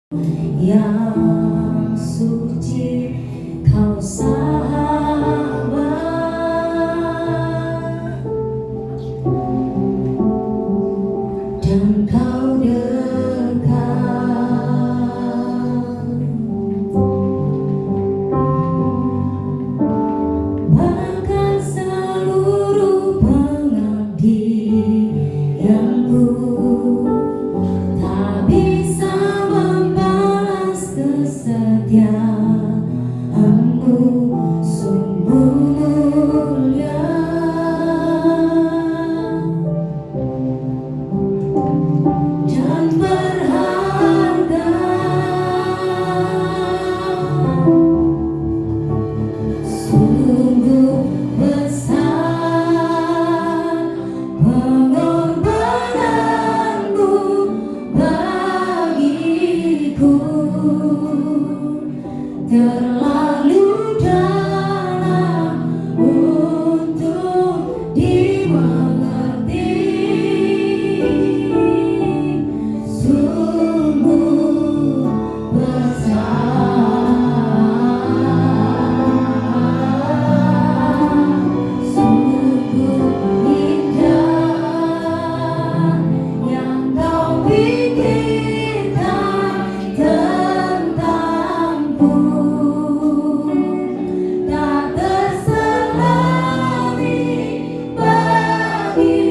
yang suci kau sahabat dan kau dekat, bahkan seluruh pengabdianku tak bisa membalas kesetiaanmu, sungguh mulia dan berharga. Sungguh besar pengorbananmu bagiku, terlalu dalam untuk dimengerti. Sungguh besar, sungguh indah yang kau pikirkan tentangku, tak terselami bagiku.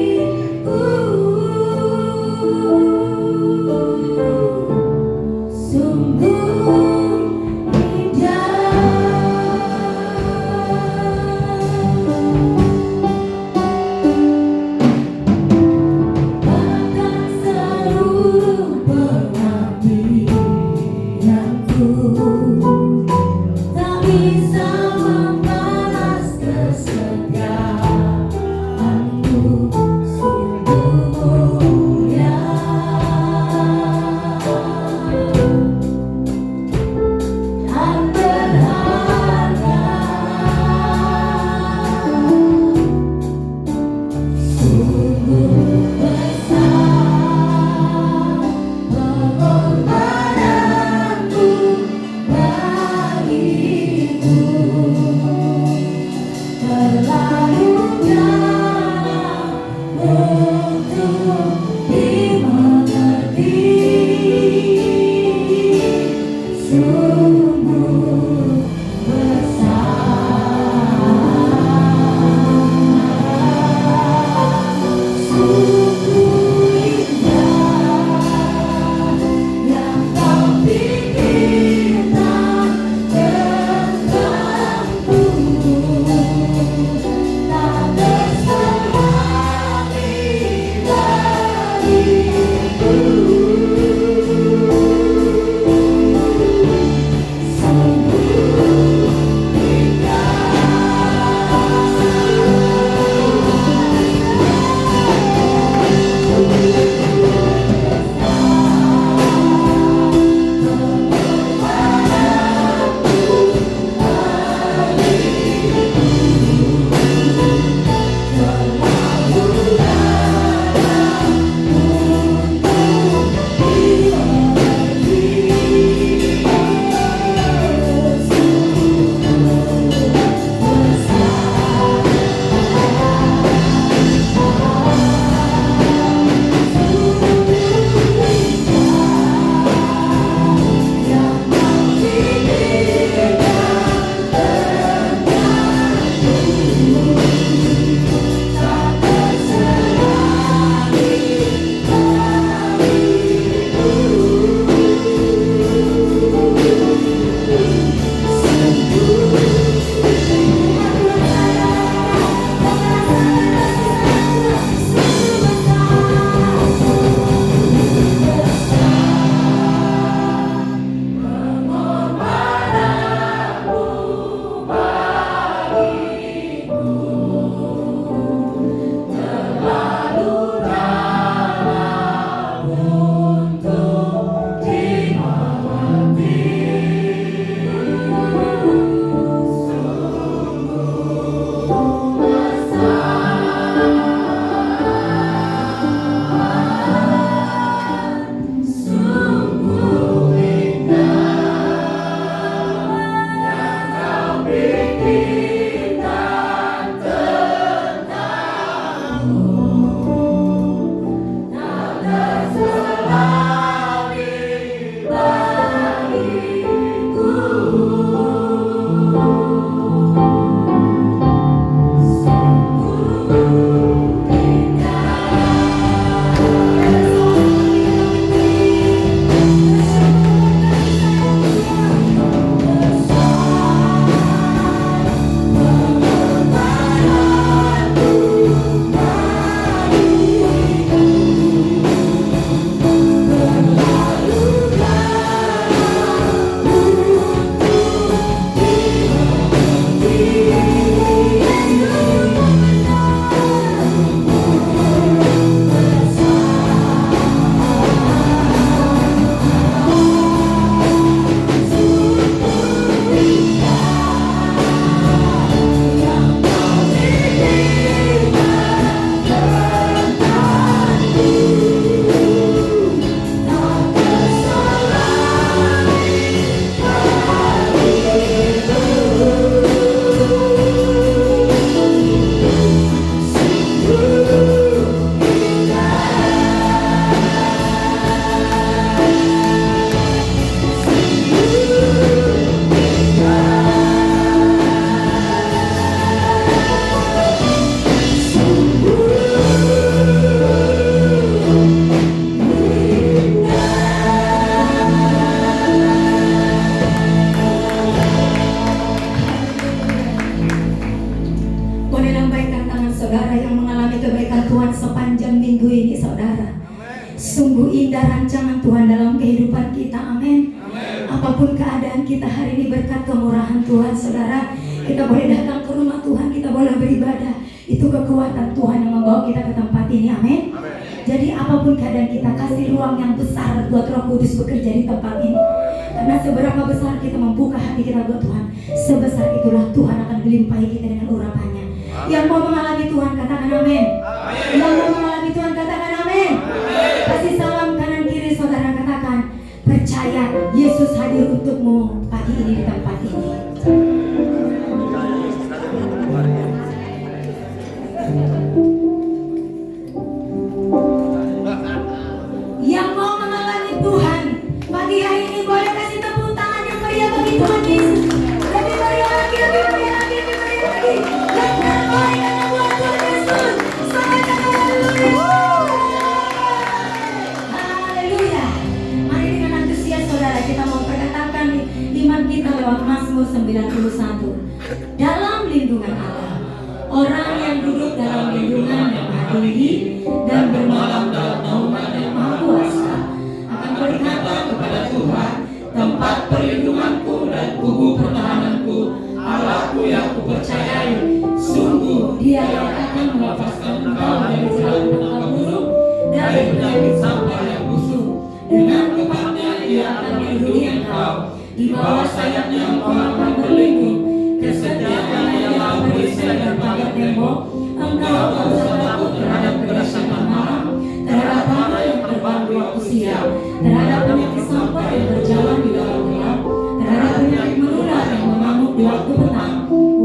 Sungguh bahkan seluruh pengabdianku tak bisa membalas kesetiaanmu, sungguh mulia dan berharga. Sungguh besar pengorbananmu bagiku, terlalu dalam untuk dimengerti. Sungguh besar, sungguh indah yang kau pikirkan tentangku, tak terselami bagiku. Apapun keadaan kita hari ini, berkat kemurahan Tuhan, saudara, kita boleh datang ke rumah Tuhan, kita boleh beribadah. Itu kekuatan Tuhan yang membawa kita ke tempat ini, amin. Jadi apapun keadaan kita, kasih ruang yang besar buat Roh Kudus bekerja di tempat ini. Karena seberapa besar kita membuka hati kita buat Tuhan, sebesar itulah Tuhan akan melimpahi kita dengan urapannya. Yang mau mengalami Tuhan, katakan amin. Yang mau mengalami Tuhan, katakan amin. Kasih salam kanan kiri saudara, katakan, percaya Yesus hadir untukmu pagi ini di tempat ini. Yang mau mengalami Tuhan pagi hari ini, boleh kasih tepuk tangan yang meriah bagi Tuhan Yesus. Lebih meriah lagi, lebih meriah lagi, lebih meriah lagi. Yang terbaik adalah buat Tuhan Yesus. Sampaikan haleluya. Haleluya. Mari dengan antusias saudara, kita mau perkatakan iman kita lewat Mazmur 91. Dalam lindungan Allah, orang yang duduk dalam lindungan yang Maha Tinggi dan bermalam dalam naungan yang Maha Kuasa akan berkata kepada Tuhan, tempat perlindunganku dan kubu pertahananku, Allahku yang kupercayai. Sungguh Dia yang akan melepaskan engkau dari jalan tangkap burung, dari penyakit sampar yang busuk. Dengan kepatnya Dia akan melindungi engkau, di bawah sayapnya engkau akan berlindung. Kesetiaannya yang berisai dan pagar tembok, engkau tak usah takut terhadap kedatangan malam, terhadap panah yang terbang di waktu siang, terhadap penyakit sampar yang berjalan di dalam gelap, terhadap penyakit menular yang mengamuk di waktu petang.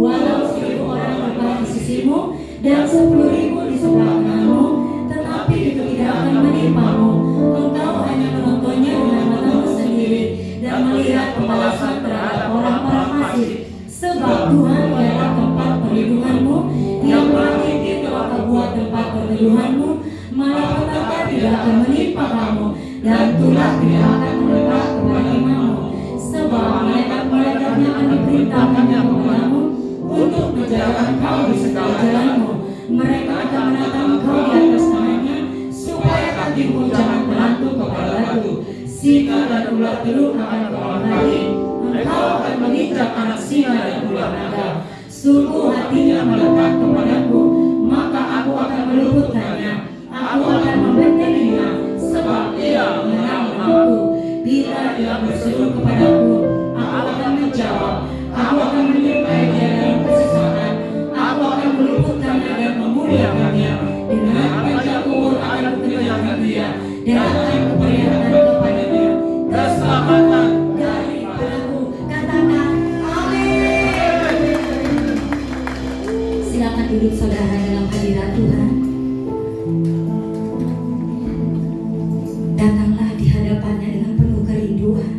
Walau 1000 orang berbaring di sisimu dan 10.000 di sebelah kananmu, tetapi itu tidak akan menimpamu. Engkau hanya menontonnya dengan matamu sendiri dan melihat pembalasan terhadap orang-orang fasik. Sebab Tuhan adalah tempat perlindunganmu, yang Maha Tinggi telah membuat tempat perlindunganmu. Malapetaka tidak akan menimpa kamu, dan tulah tidak akan mendekat kepada imamu. Sebab malaikat-malaikatnya akan diperintahkannya kepadamu untuk menjaga engkau di segala jalanmu. Mereka akan menatang engkau di atas tangannya, supaya kakimu jangan melantung kepada batu. Singa dan ular telur akan kau lari, engkau akan menginjak anak singa dan ular naga. Sungguh hatinya melekat kepadaku, maka aku akan meluputkannya. Aku akan membentenginya, sebab Dia mengenal namaku. Bila Dia berseru kepadaku, aku akan menjawab. Aku akan menyertai Dia dalam kesesakan. Aku akan meluputkannya dan memuliakannya. Dengan panjang umur akan kukenyangkan Dia, dan akan kuperlihatkan kepadanya keselamatan daripadaku. Katakan amin. Silakan duduk saudara dalam hadirat Tuhan. Datanglah di hadapannya dengan penuh kerinduan.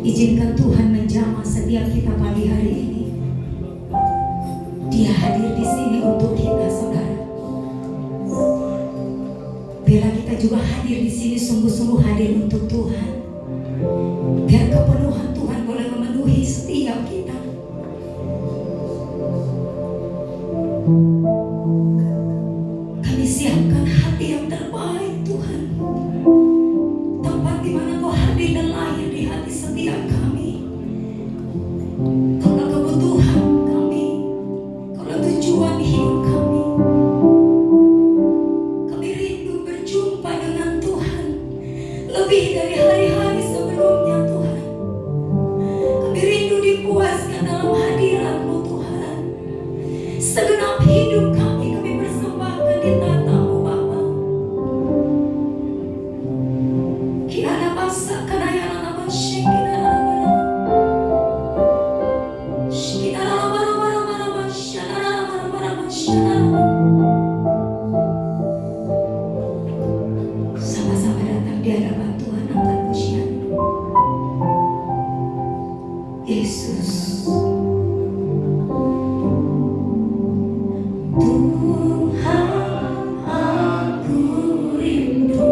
Izinkan Tuhan menjamah setiap kita pagi hari ini. Dia hadir di sini untuk kita, saudara. Bila kita juga hadir di sini, sungguh-sungguh hadir untuk Tuhan. Biar kepenuhan Tuhan boleh memenuhi setiap kita. Kami siapkan hati yang terbaik, Tuhan. Tempat di mana Kau hadir dan lahir di hati setiap kami. Kaulah kebutuhan kami, Kaulah tujuan hidup kami. Kami rindu berjumpa dengan Tuhan lebih dari hari-hari sebelumnya, Tuhan. Kami rindu dipuaskan dalam hadirat-Mu, Tuhan. Segenap hidup kami persembahkan di tatamu, Bapa. Kirana basa kanayana nama shekina sama-sama datang di hadapan Tuhan, angkat pujian. Yesus, Tuhan, aku rindu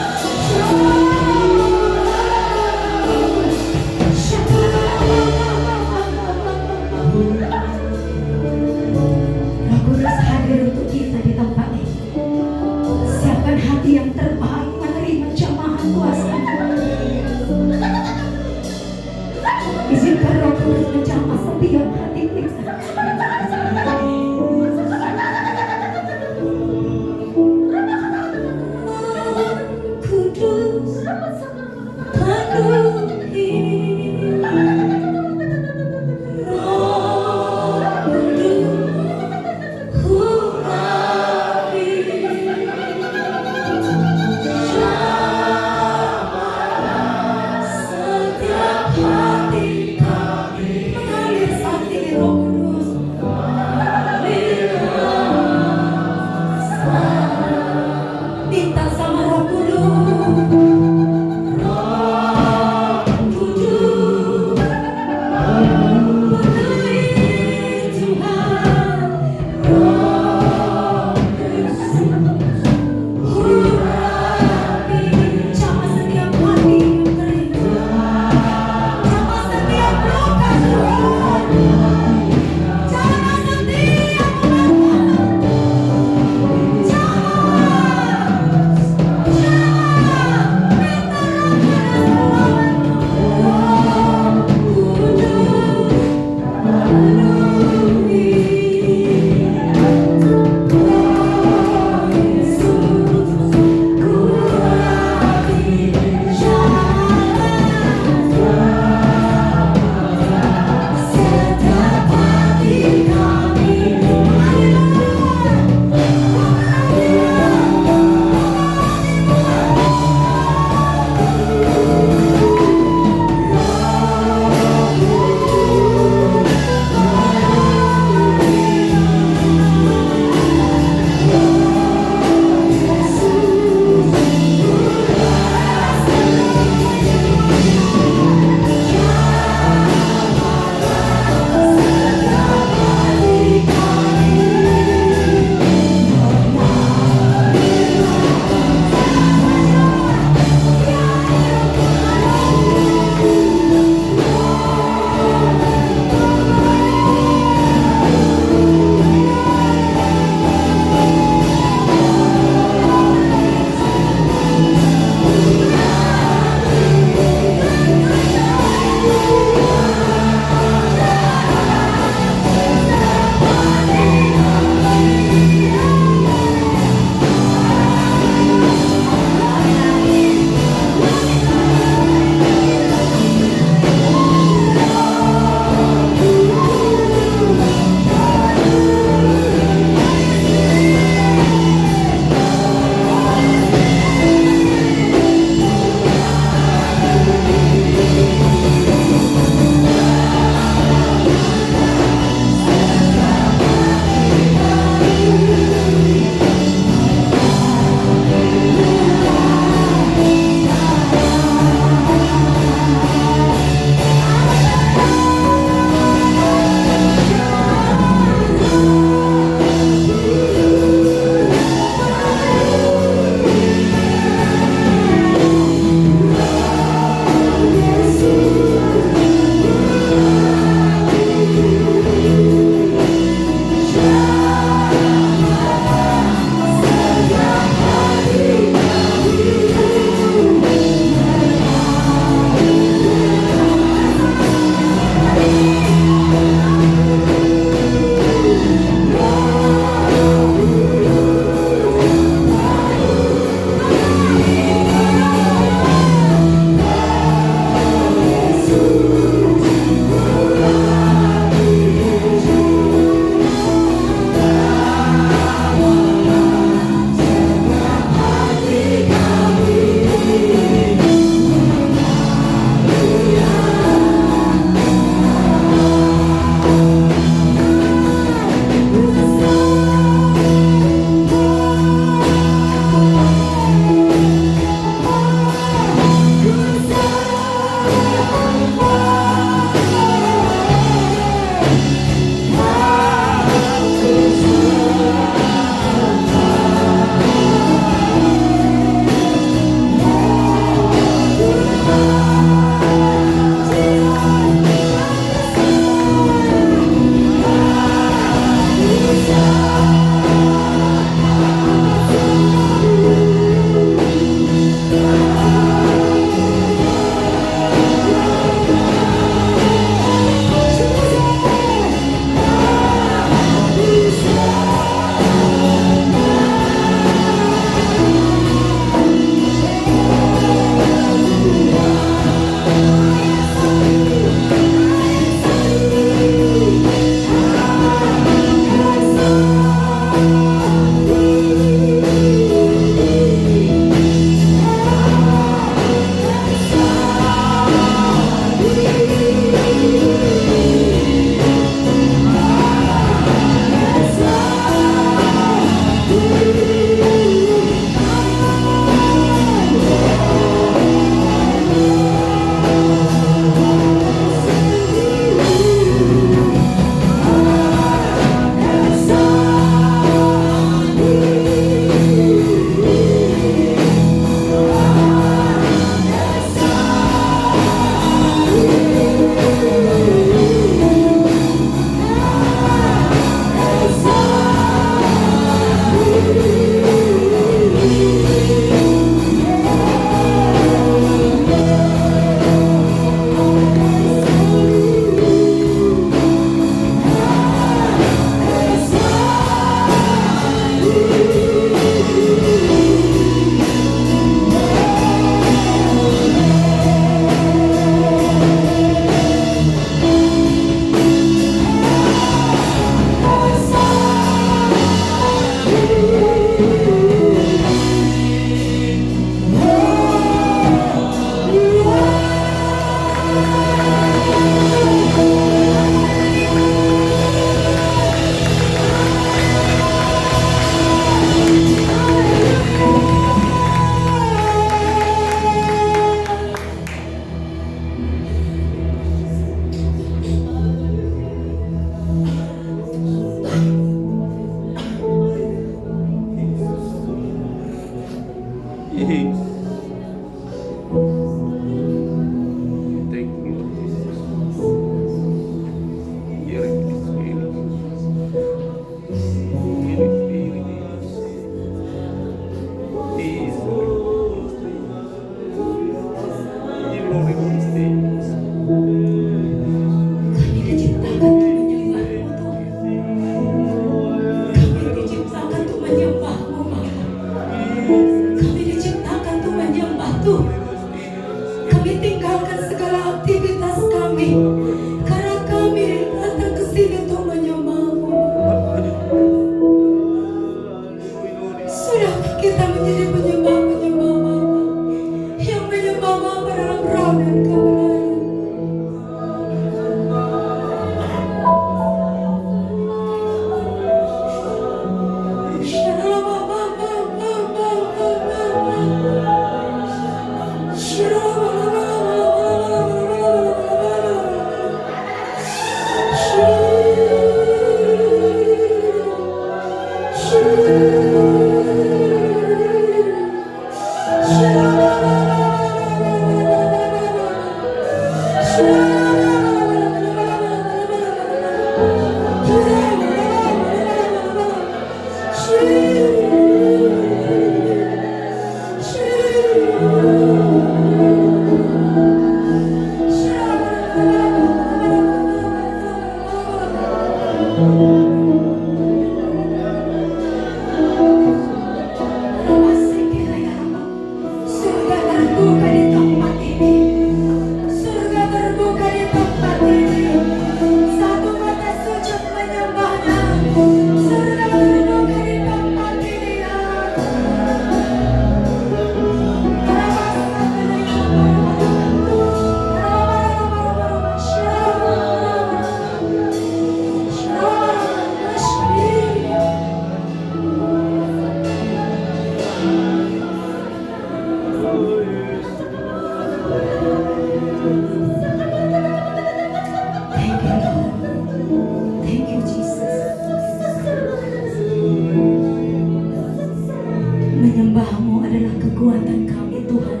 Menyembah-Mu adalah kekuatan kami Tuhan.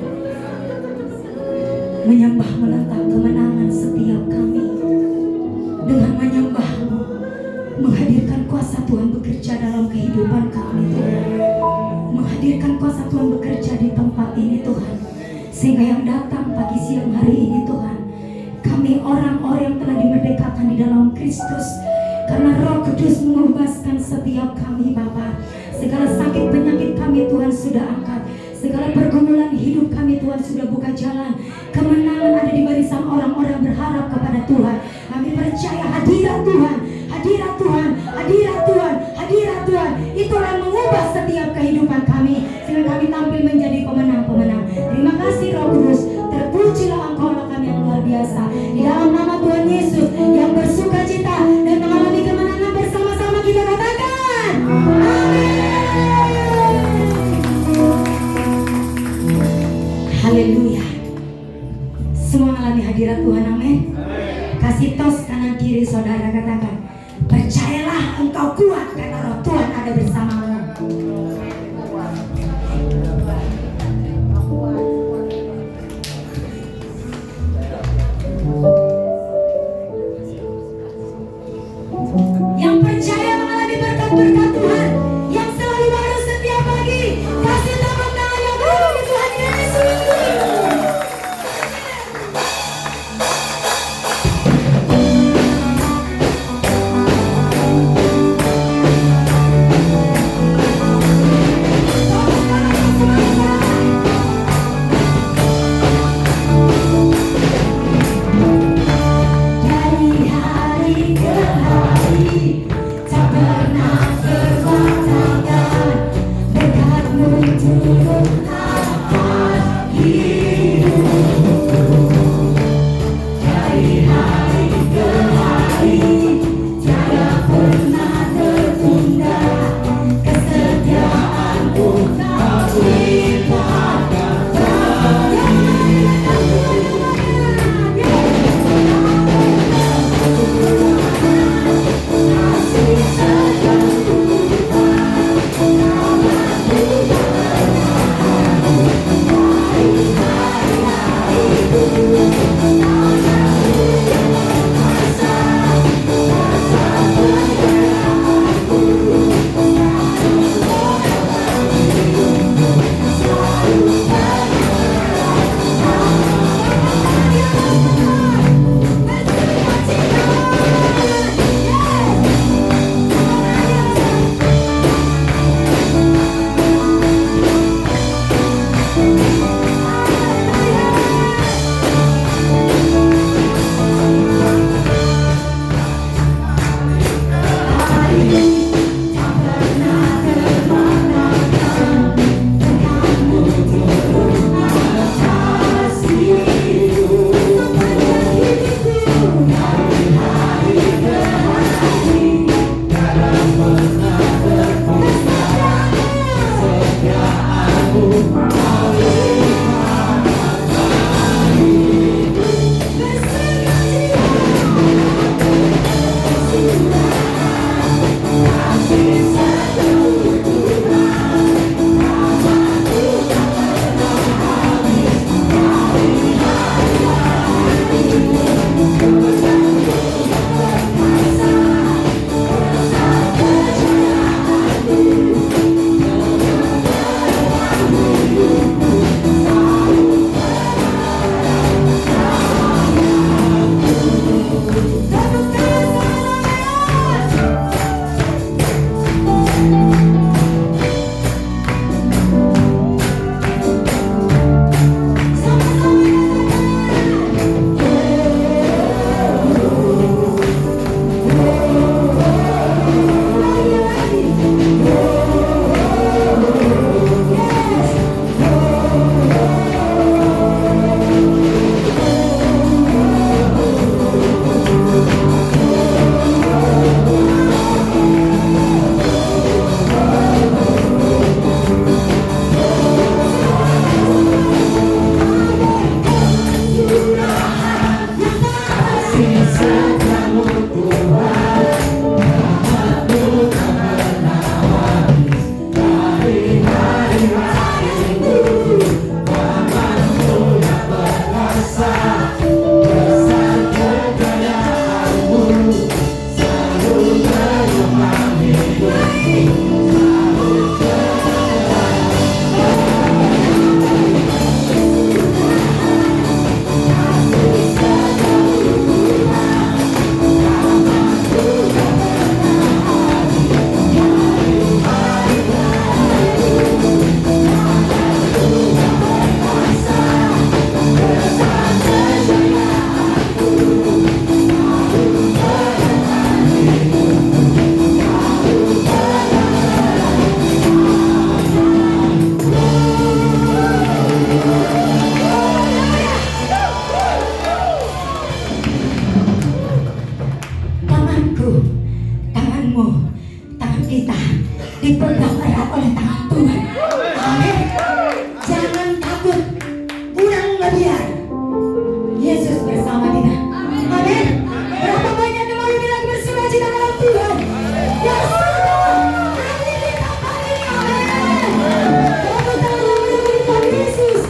Menyembah menatap kemenangan setiap kami. Dengan menyembah-Mu menghadirkan kuasa Tuhan bekerja dalam kehidupan kami Tuhan. Menghadirkan kuasa Tuhan bekerja di tempat ini Tuhan. Sehingga yang datang pagi siang hari ini Tuhan, kami orang-orang yang telah dimerdekakan di dalam Kristus. Karena Roh Kudus mengubahkan setiap kami Bapa. Segala sakit penyakit kami Tuhan sudah angkat. Segala pergumulan hidup kami Tuhan sudah buka jalan. Kemenangan ada di barisan orang-orang berharap kepada Tuhan. Kami percaya hadirat Tuhan, hadirat Tuhan, hadirat Tuhan, hadirat Tuhan. Itulah yang mengubah setiap kehidupan kami. Sehingga kami tampil menjadi pemenang-pemenang. Terima kasih Roh Kudus. Terpujilah Engkau Allah kami yang luar biasa. Di dalam nama Tuhan Yesus yang bersuka cita dan mengalami kemenangan bersama-sama kita katakan. Amin. Haleluya. Semua mengalami hadirat Tuhan, amin. Kasih tos kanan kiri saudara, katakan, percayalah kita dipegang erat oleh tangan Tuhan. Amin. Jangan takut, kurang lebihan. Yesus bersama kita. Amin. Berapa banyak yang mau bilang bersukacita dalam Tuhan? Ya Tuhan, kami kita paling. Amin. Tepuk tangan berikan Yesus.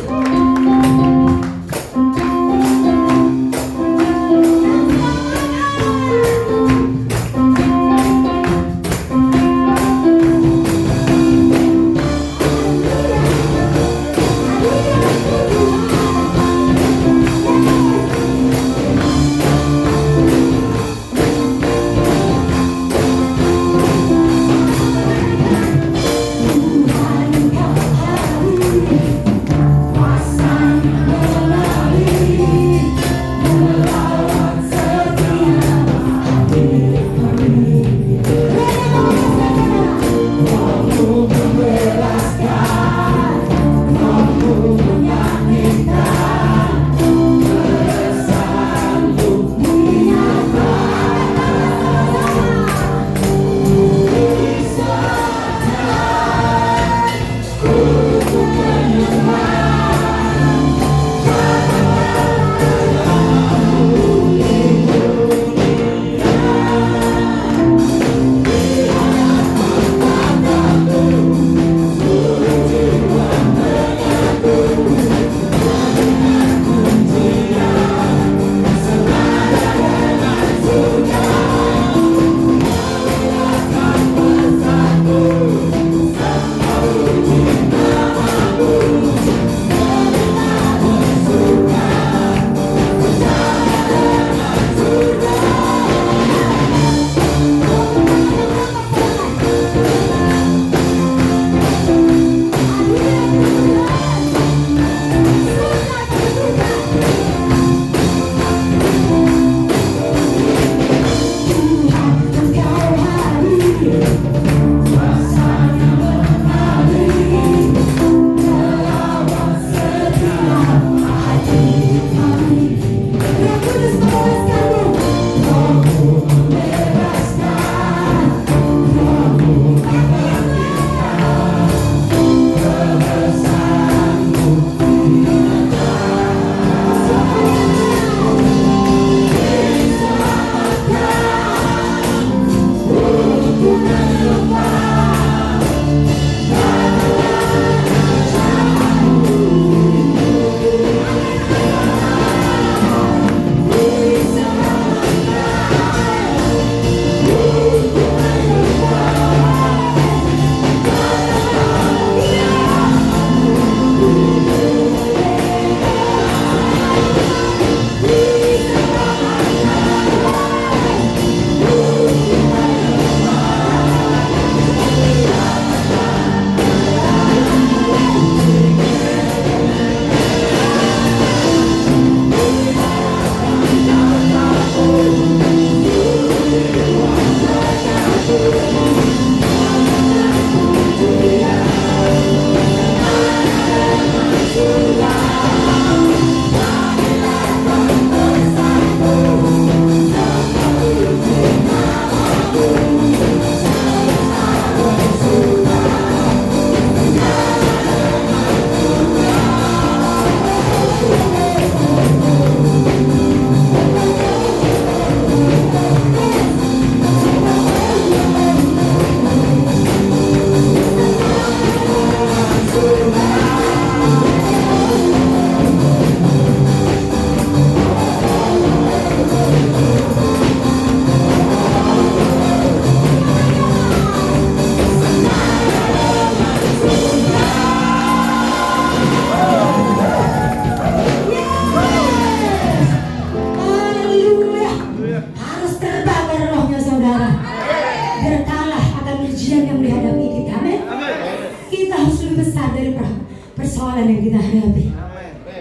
persoalan yang kita hadapi.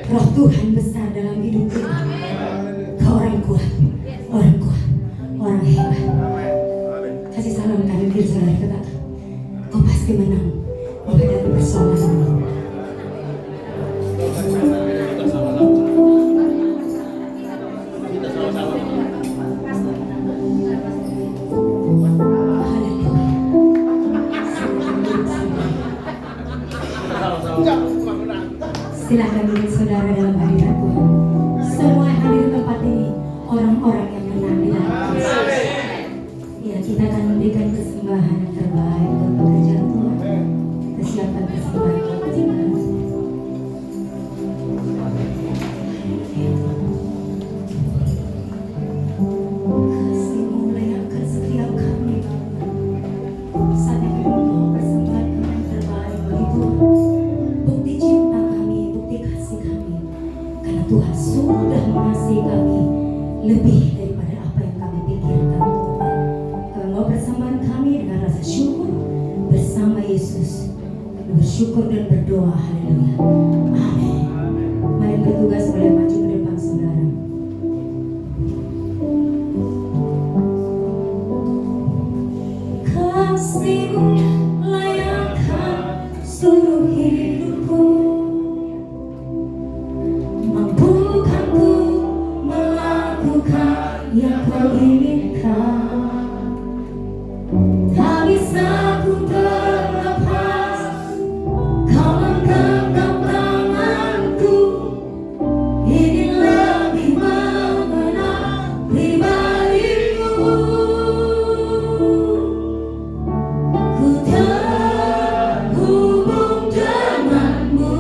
Roh Tuhan besar dalam hidup kita. Kau orang kuat, orang hebat. Kasih salam kanan kiri saudara kata, kau pasti menang menghadapi persoalan. Haleluya. Silahkan duduk saudara dalam hadirat Tuhan. Semua yang hadir di tempat ini orang-orang yang menang di dalam Kristus. Ya, kita akan memberikan persembahan yang terbaik untuk pekerjaan Tuhan. Kita siapkan persembahan. Kasih-Mu melayakkan setiap kami. Saatnya kami membawa persembahan kami yang terbaik bagi Tuhan. Bukti cinta kami, bukti kasih kami. Karena Tuhan sudah mengasihi kami lebih daripada apa yang kami pikirkan. Kami mau persembahan kami dengan rasa syukur bersama Yesus. Kami bersyukur dan berdoa. Haleluya. Amin. Mari bertugas boleh maju ke depan saudara. Kasih-Mu layakkan seluruh hidupku, mampukanku melakukan yang Kau inginkan. Tak bisa ku terlepas, Kau menggenggam tanganku. Ingin lebih mengenal pribadi-Mu. Ku terhubung denganmu,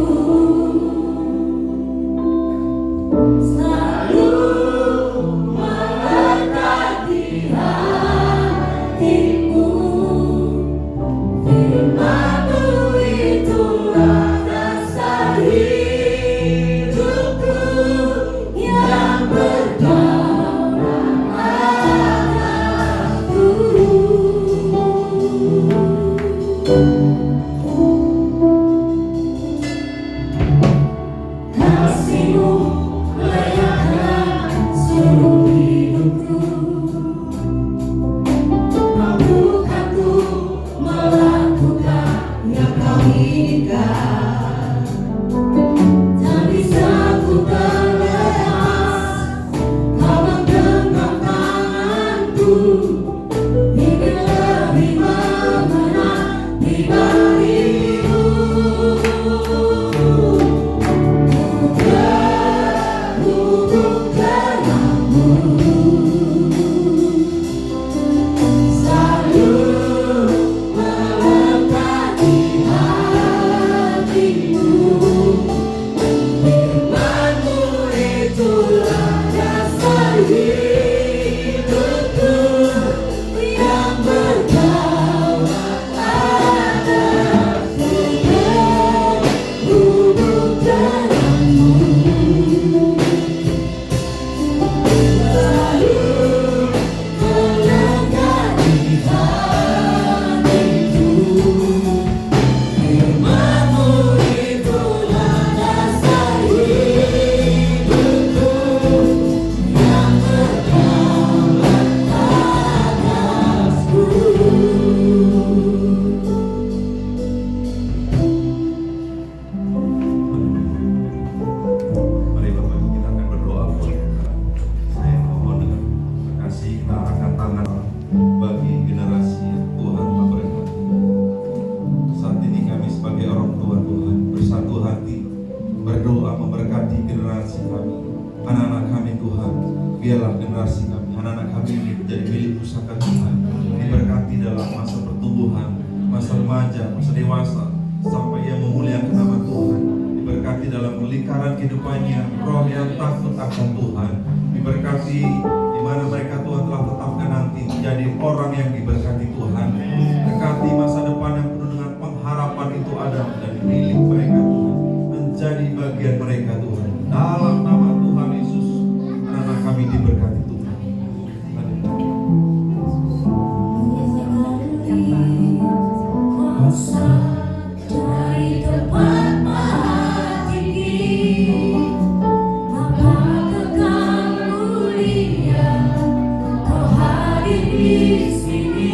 selalu melekat di hatimu. Firman-Mu itulah dasar hidupku yang berdaulat atasku. Kasih-Mu melayakkan seluruh hidupku, mampukanku melakukan yang Kau inginkan. Tak bisa ku terlepas, Kau menggenggam tanganku. Ingin lebih mengenal pribadi-Mu. Terhubung denganmu, selalu melekat di hatimu. Firman-Mu itulah dasar hidupku yang berdaulat atasku. Terhubung denganmu, selalu melekat di hatiku. Firman-Mu itulah dasar hidupku yang berdaulat atasku. Mari Bapak Ibu kita akan berdoa. Saya mohon dengan kasih kita angkat tangan bagi generasi yang Tuhan telah berkati. Saat ini kami sebagai orang tua Tuhan bersatu hati berdoa memberkati generasi kami, anak-anak kami Tuhan. Biarlah generasi kami, anak-anak kami ini menjadi milik pusaka Tuhan, diberkati dalam masa pertumbuhan, masa remaja, masa dewasa, sampai ia memuliakan nama Tuhan. Diberkati dalam lingkaran kehidupannya, roh yang takut akan Tuhan. Diberkati di mana mereka Tuhan telah tetapkan nanti menjadi orang yang diberkati Tuhan. Berkati masa depan yang penuh dengan pengharapan itu ada dan milik mereka Tuhan, menjadi bagian mereka Tuhan. Dalam nama Tuhan Yesus, anak-anak kami diberkati Tuhan. Kuasa dari tempat maha tinggi, Bapa kekal mulia, Kau hadir di sini.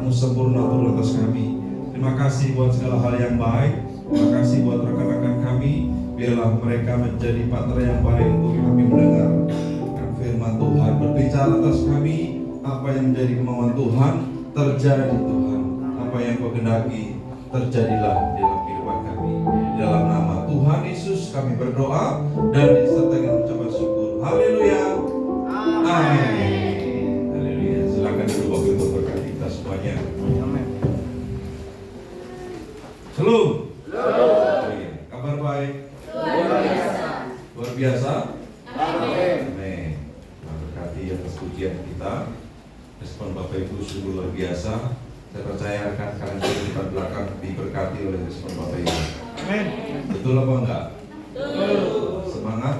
kasih-Mu sempurna turun atas kami. Terima kasih buat segala hal yang baik. Terima kasih buat rekan-rekan kami. Biarlah mereka menjadi partner yang baik untuk kami mendengar firman Tuhan. Berbicara atas kami, apa yang menjadi kemauan Tuhan terjadi Tuhan. Apa yang Kau kehendaki terjadilah di dalam kehidupan kami. Di dalam nama Tuhan Yesus kami berdoa dan disertai dengan ucapan syukur. Haleluya. Amin. Haleluya. Silakan duduk waktu itu berkati kita semuanya. Shalom. Kabar baik. Luar biasa. Amin. Berkati atas pujian kita. Respon Bapak Ibu sungguh luar biasa. Saya percaya akan kalian di depan belakang diberkati oleh respon Bapak Ibu. Amin. Betul apa enggak? Betul. Semangat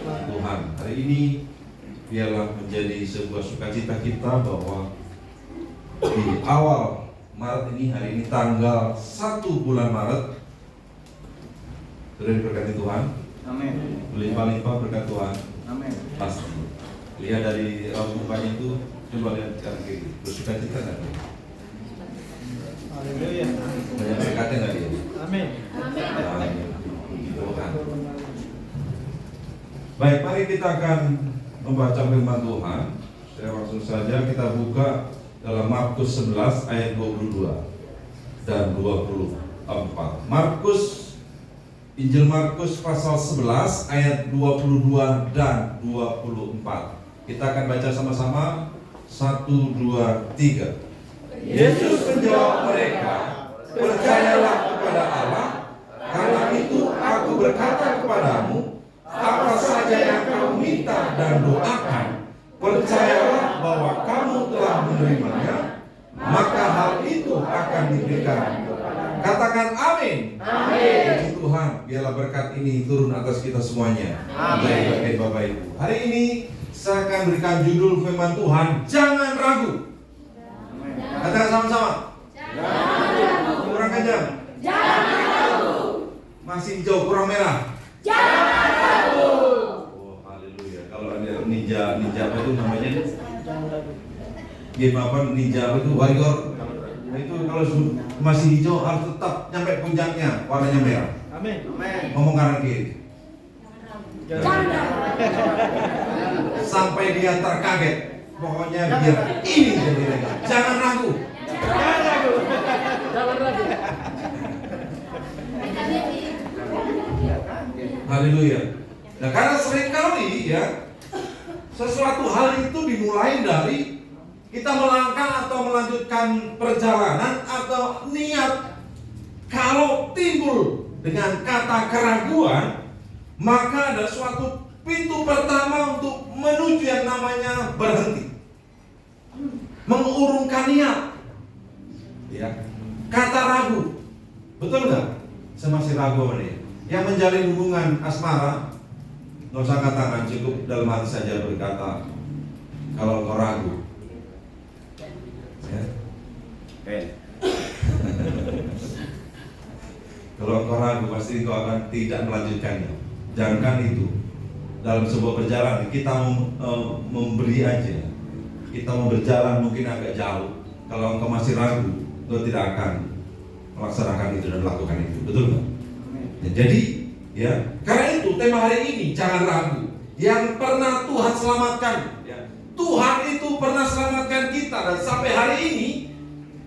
Tuhan. Hari ini biarlah menjadi sebuah sukacita kita bahwa di awal Maret ini, hari ini tanggal 1 bulan Maret, sudah diberkati Tuhan. Amin. Berlimpah-limpah berkat Tuhan. Amin. Pasti. Lihat dari raut mukanya itu, coba lihat sekarang kiri. Bersukacita nggak? Haleluya. Banyak berkatnya nggak dia? Amin. Amin. Tuhan. Baik, mari kita akan membaca firman Tuhan. Saya langsung saja kita buka dalam Markus 11 ayat 22 dan 24. Injil Markus pasal 11 ayat 22 dan 24. Kita akan baca sama-sama. 1, 2, 3. Yesus menjawab mereka, percayalah kepada Allah, karena itu aku berkata kepadamu, apa saja yang kamu minta dan doakan, percayalah bahwa kamu telah menerimanya, maka hal itu akan diberikan. Katakan amin. Amin. Puji Tuhan, biarlah berkat ini turun atas kita semuanya. Amin. Bapak Ibu, hari ini saya akan berikan judul firman Tuhan, jangan ragu. Katakan sama-sama. Jangan ragu. Kurang kencang. Jangan ragu. Masih hijau, kurang merah. Jangan ragu. Oh, haleluya. Kalau ada ninja apa itu namanya? Game apa ninja itu warrior. Nah, itu kalau masih hijau harus tetap nyampe puncaknya, warnanya merah. Amin. Ngomong kanan kiri. Jangan ragu. Sampai dia terkaget. Pokoknya biar ini jadi mereka. Jangan ragu. Jangan ragu. Jangan ragu. Haleluya. Nah, karena seringkali ya sesuatu hal itu dimulai dari kita melangkah atau melanjutkan perjalanan atau niat. Kalau timbul dengan kata keraguan, maka ada suatu pintu pertama untuk menuju yang namanya berhenti, mengurungkan niat. Ya, kata ragu, betul nggak? Saya masih ragu sama dia. Yang menjalin hubungan asmara, nggak usah katakan, cukup dalam hati saja berkata, kalau kau ragu, ya. Kalau kau ragu, pasti kau akan tidak melanjutkannya. Jangankan itu. Dalam sebuah perjalanan kita memberi aja, kita mau berjalan mungkin agak jauh. Kalau engkau masih ragu, engkau tidak akan melaksanakan itu dan melakukan itu, betul nggak? Ya, jadi, ya karena itu tema hari ini jangan ragu. Yang pernah Tuhan selamatkan, ya, Tuhan itu pernah selamatkan kita dan sampai hari ini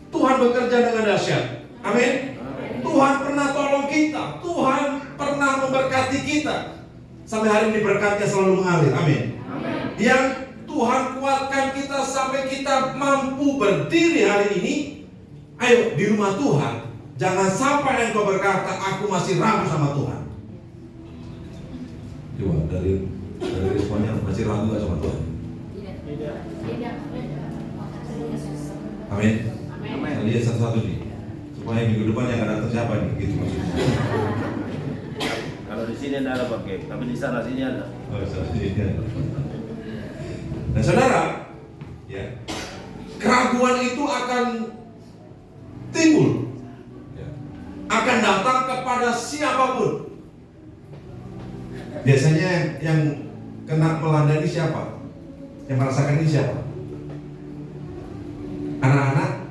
Tuhan bekerja dengan dahsyat. Amin. Tuhan pernah tolong kita, Tuhan pernah memberkati kita. Sampai hari ini berkatnya selalu mengalir. Amin. Yang Tuhan kuatkan kita sampai kita mampu berdiri hari ini. Ayo di rumah Tuhan, jangan sampai engkau berkata aku masih ragu sama Tuhan. Coba dari responnya, masih ragu gak sama Tuhan? Amin. Saya lihat satu-satu nih, supaya minggu depan yang akan datang siapa nih, gitu maksudnya. Kalau di sini ada pakai, tapi di sana sini ada. Oh, sini ada. Nah, saudara, ya, keraguan itu akan timbul, ya, akan datang kepada siapapun. Biasanya yang kena melanda ini siapa? Yang merasakan ini siapa? Anak-anak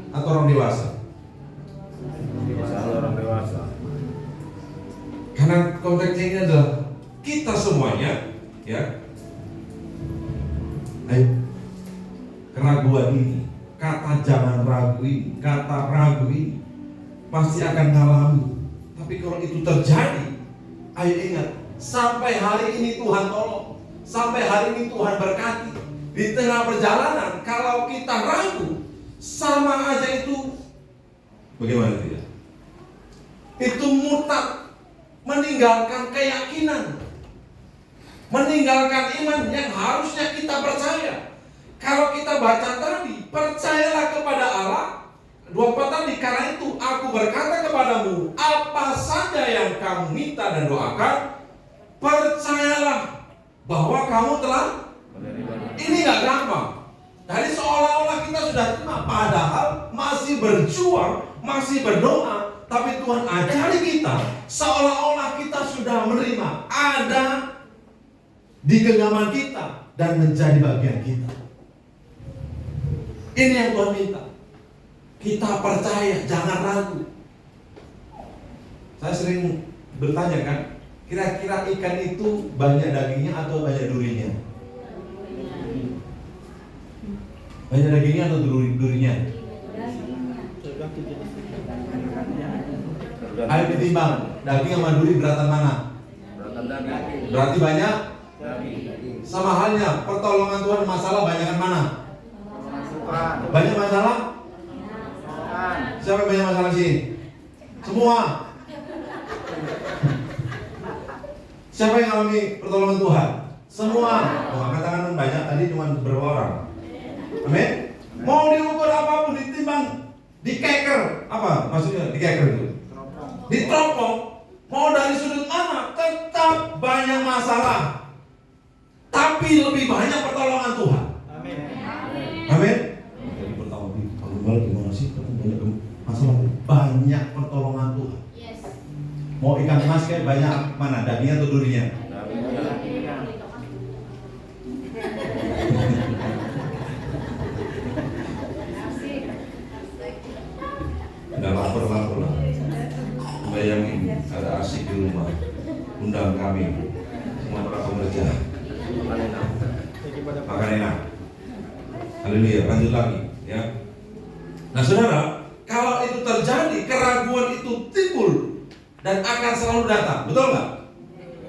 keraguan ini, kata jangan ragu ini, kata ragu ini pasti akan ngalami. Tapi kalau itu terjadi, ayo ingat, sampai hari ini Tuhan tolong, sampai hari ini Tuhan berkati. Di tengah perjalanan, kalau kita ragu, sama aja itu, bagaimana tidak? Itu murtad, meninggalkan keyakinan, meninggalkan iman yang harusnya kita percaya. Kalau kita baca tadi, percayalah kepada Allah. 24 tadi, karena itu aku berkata kepadamu, apa saja yang kamu minta dan doakan, percayalah bahwa kamu telah. Ini gak gampang. Jadi seolah-olah kita sudah terima, padahal masih berjuang, masih berdoa. Tapi Tuhan ajari kita seolah-olah kita sudah menerima, ada di genggaman kita dan menjadi bagian kita. Ini yang Tuhan minta. Kita percaya, jangan ragu. Saya sering bertanya kan, kira-kira ikan itu banyak dagingnya atau banyak durinya? Banyak dagingnya atau durinya? Ayo ditimbang, daging sama duri beratan mana? Berarti banyak? Sama halnya, pertolongan Tuhan masalah banyakan mana? Banyak masalah? Siapa yang banyak masalah sini? Semua. Siapa yang alami pertolongan Tuhan? Semua. Oh, angkat tangan banyak, tadi cuma beberapa orang. Amin. Mau diukur apapun, ditimbang, dikeker. Apa maksudnya dikeker itu? Diteropong. Mau dari sudut mana, tetap banyak masalah. Tapi lebih banyak pertolongan Tuhan. Amin. Amin. Jadi pertama, kalau gimana sih? Banyak masalah, banyak pertolongan Tuhan. Mau ikan emas kayak banyak mana? Dagingnya atau durinya? Udah lapor lah. Bayangin ada asik di rumah, undang kami semua para pekerja, makan enak. Haleluya, lanjut lagi ya. Nah saudara, kalau itu terjadi, keraguan itu timbul dan akan selalu datang, betul nggak?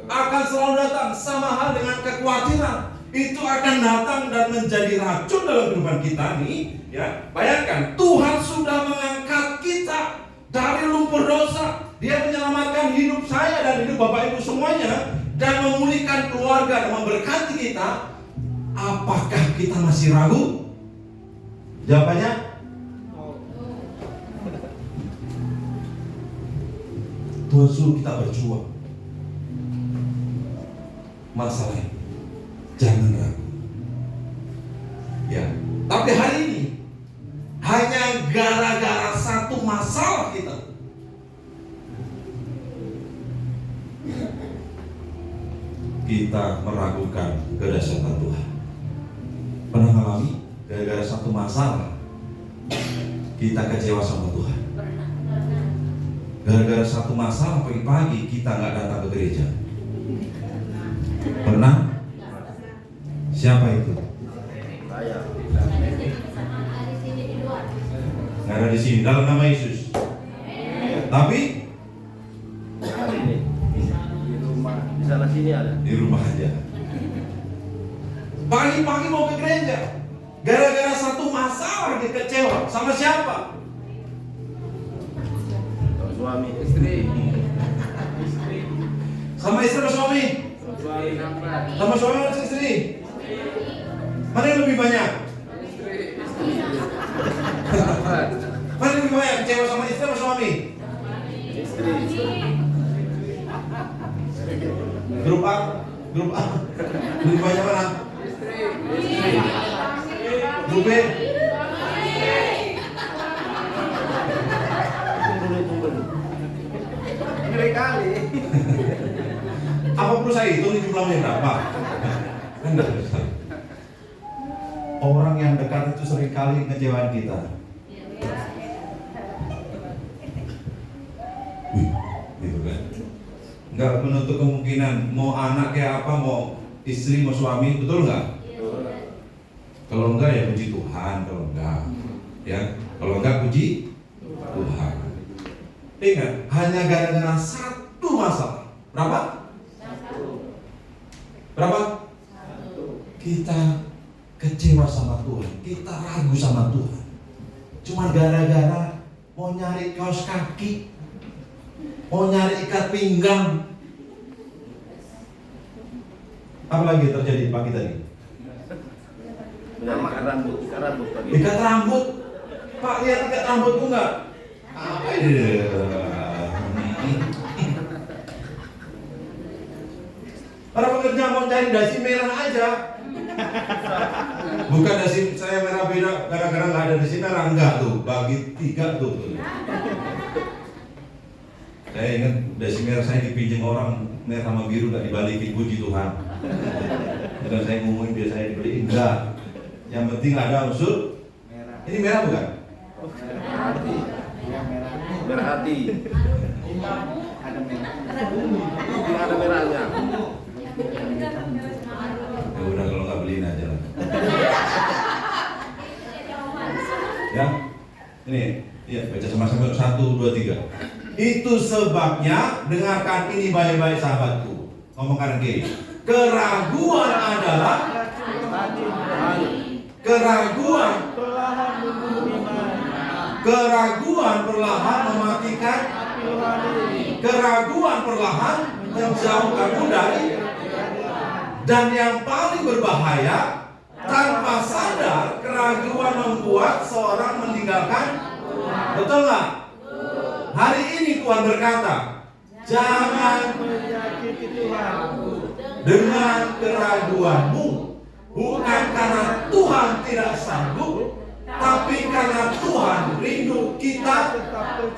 Akan selalu datang, sama hal dengan kekhawatiran. Itu akan datang dan menjadi racun dalam kehidupan kita nih ya. Bayangkan, Tuhan sudah mengangkat kita dari lumpur dosa. Dia menyelamatkan hidup saya dan hidup Bapak Ibu semuanya, dan memulihkan keluarga dan memberkati kita. Apakah kita masih ragu? Jawabannya Tuhan suruh kita berjuang. Masalahnya jangan ragu ya. Tapi hari ini hanya gara-gara satu masalah kita meragukan kedahsyatan Tuhan. Pernah mengalami gara-gara satu masalah kita kecewa sama Tuhan? Gara-gara satu masalah pagi-pagi kita nggak datang ke gereja? Pernah? Siapa itu? Nggak ada di sini, dalam nama Yesus. Tapi di sana sini ada. Di rumah aja. Pagi-pagi mau ke gereja, gara-gara satu masalah dia kecewa. Sama siapa? Suami, istri. Sama istri atau suami? Sama suami atau istri? Mana yang lebih banyak? Mana yang lebih banyak kecewa sama istri atau suami? Istri. Grup A? Lebih banyak mana? Grup B? Kali. Apa perlu saya hitung jumlahnya berapa? Enggak bisa. Orang yang dekat itu seringkali ngecewain kita. Gitu kan? Enggak menutup kemungkinan mau anak kayak apa, mau istri, mau suami, betul nggak? Kalau enggak ya puji Tuhan, kalau enggak ya, kalau enggak puji Tuhan. Ingat, hanya gara-gara satu masalah. Berapa? Berapa? Kita kecewa sama Tuhan, kita ragu sama Tuhan. Cuma gara-gara mau nyari kaos kaki, mau nyari ikat pinggang. Apa lagi terjadi pagi tadi? Ikat rambut tadi. Ikat rambut. Pak, lihat ikat rambutku enggak? Apa ini? Para pekerja mau cari dasi merah aja. Bukan dasi saya merah beda gara-gara nggak ada dasi merah, enggak tuh, bagi 3 tuh. Saya ingat dasi merah saya dipinjam orang merah sama biru nggak dibalikin, puji Tuhan. Dan saya ngomongin dia saya dibeliin enggak. Yang penting ada unsur. Ini merah bukan? Merah hati. Ada merahnya. Ya udah kalau nggak beliin aja lah. Ya, ini, ya baca sama-sama 1, 2, 3. Itu sebabnya dengarkan ini baik-baik sahabatku. Ngomong kanan kiri. Keraguan adalah keraguan perlahan mematikan. Keraguan perlahan menjauhkanmu dari. Dan yang paling berbahaya, tanpa sadar keraguan membuat seorang meninggalkan. Betul nggak? Hari ini Tuhan berkata, jangan menyakiti Tuhan dengan keraguanmu, bukan karena Tuhan tidak sanggup, tapi karena Tuhan rindu kita.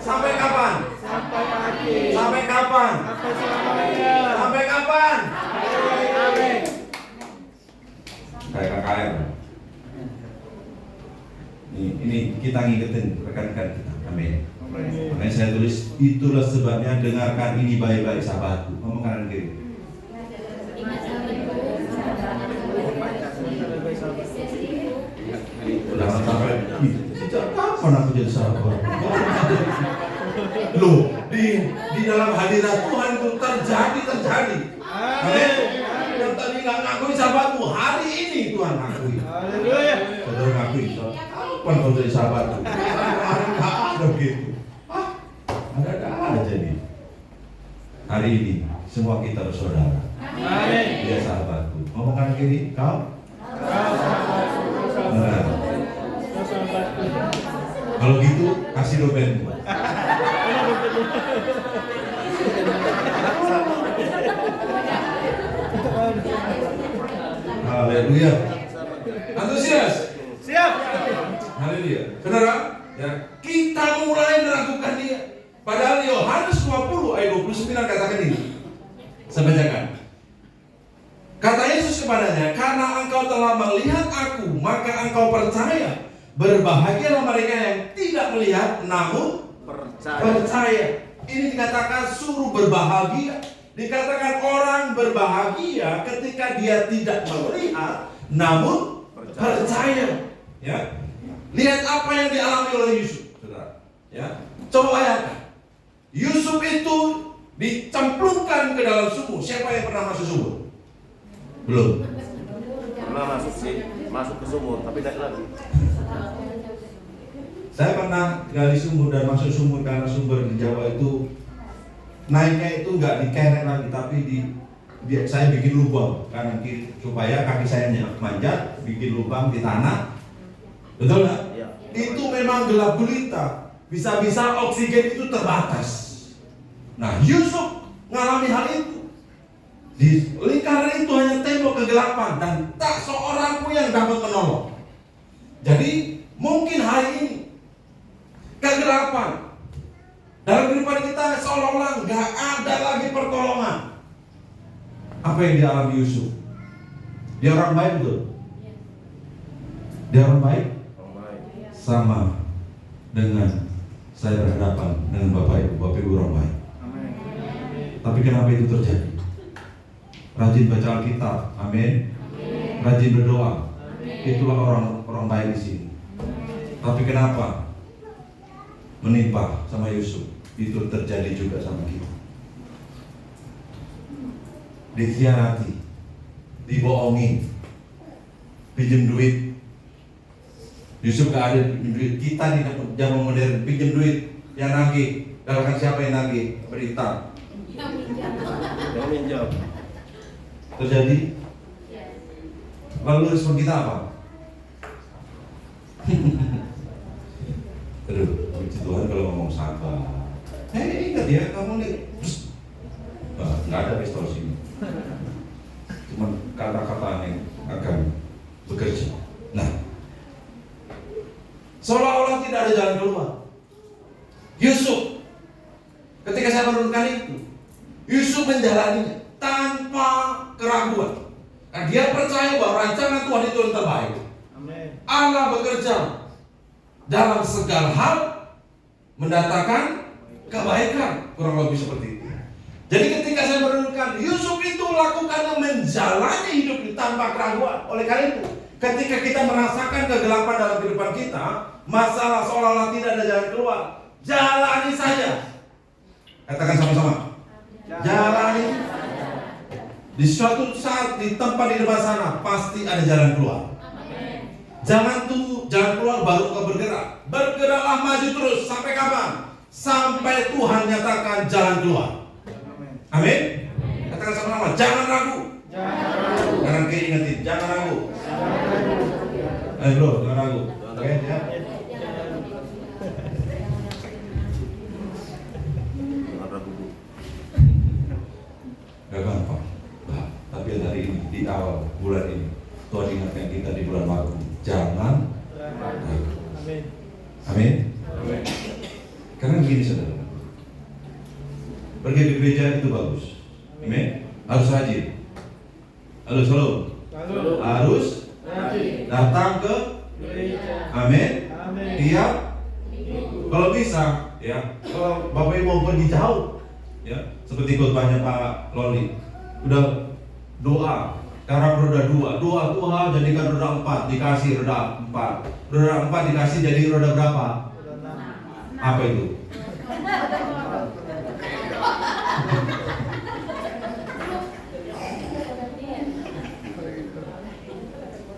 Sampai kapan? Sampai akhir. Sampai kapan? Sampai selamanya. Sampai kapan? Amin. Kayak KKR. Ini kita ngikutin rekan-rekan kita. Amin. Makanya saya tulis, itulah sebabnya dengarkan ini baik-baik sahabatku. Ngomong kanan kiri. Jangan sampai, sejak kapan aku jadi sahabat? Loh, di dalam hadirat Tuhan itu terjadi. Amin. Yang tadi nggak ngakui sahabatmu, hari ini Tuhan ngakui. Haleluya. Saudara ngakui, kapan kau jadi sahabatku? Nggak ada begitu. Ada aja nih. Hari ini semua kita bersaudara. Amin. Dia sahabatku. Ngomong kanan kiri, kau? Benar. Kalau gitu kasih dompet. Haleluya. Antusias? Siap. Haleluya. Saudara, ya, kita mulai meragukan dia. Padahal Yohanes 20 ayat 29 katakan ini. Saya bacakan. Kata Yesus kepadanya, karena engkau telah melihat aku, maka engkau percaya. Berbahagialah mereka yang tidak melihat, namun percaya. Ini dikatakan suruh berbahagia. Dikatakan orang berbahagia ketika dia tidak melihat, namun percaya. Ya, lihat apa yang dialami oleh Yusuf, saudara. Ya, coba bayangkan. Yusuf itu dicemplungkan ke dalam sumur. Siapa yang pernah masuk sumur? Belum. Pernah masuk sih, masuk ke sumur, tapi tidak lagi. Saya pernah gali sumur dan masuk sumur karena sumber di Jawa itu naiknya itu nggak dikerek lagi, tapi saya bikin lubang kanan kiri supaya kaki saya manjat, bikin lubang di tanah. Betul nggak? Ya. Itu memang gelap gulita, bisa-bisa oksigen itu terbatas. Nah, Yusuf ngalami hal itu. Di lingkaran itu hanya tembok kegelapan dan tak seorang pun yang dapat menolong. Jadi mungkin hari ini kegelapan dalam kehidupan kita seolah-olah nggak ada lagi pertolongan. Apa yang dialami Yusuf? Dia orang baik betul? Dia orang baik? Sama dengan saya berhadapan dengan Bapak Ibu orang baik. Tapi kenapa itu terjadi? Rajin baca Alkitab, amin. Rajin berdoa, Itulah orang baik di sini. Tapi kenapa menimpa sama Yusuf? Itu terjadi juga sama kita. Dikhianati, dibohongin, pinjam duit. Yusuf gak ada pinjam duit. Kita nih zaman modern pinjam duit, yang nagih. Katakan siapa yang nagih? Berita. Yang minjam. Terjadi. Lalu respon kita apa? Aduh, puji Tuhan kalau ngomong sabar. Ingat ya, kamu nih nggak ada restorasi. Cuma kata-kata yang akan bekerja. Nah, seolah-olah tidak ada jalan keluar. Yusuf, ketika saya menurunkan itu, Yusuf menjalaninya tanpa keraguan. Nah, dia percaya bahwa rancangan Tuhan itu yang terbaik. Amin. Allah bekerja dalam segala hal mendatangkan kebaikan, kurang lebih seperti itu. Jadi ketika saya merenungkan, Yusuf itu lakukannya menjalani hidup tanpa keraguan. Oleh karena itu, ketika kita merasakan kegelapan dalam kehidupan kita, masalah seolah-olah tidak ada jalan keluar, jalani saja. Katakan sama-sama, jalani. Di suatu saat, di tempat di depan sana, pasti ada jalan keluar. Jangan tunggu jalan keluar baru kau bergerak. Bergeraklah maju terus. Sampai kapan? Sampai Tuhan nyatakan jalan keluar. Amin. Katakan sama-sama, jangan ragu. Jangan keingetin, jangan ragu. Bro, jangan ragu. Oke, ya. Jangan ragu. Gak gampang. Tapi hari ini, di awal bulan ini, Tuhan ingatkan kita di bulan Maret. Jangan ragu. Amin. Karena begini saudara, pergi ke gereja itu bagus. Amin. Harus rajin. Halo, selalu. Harus datang ke gereja. Amin. Tiap kalau bisa, ya. Kalau Bapak Ibu mau pergi jauh, ya. Seperti khotbahnya Pak Loli, udah doa. Sekarang roda 2, doa Tuhan jadikan roda 4, dikasih roda 4. Roda 4 dikasih jadi roda berapa? Apa itu?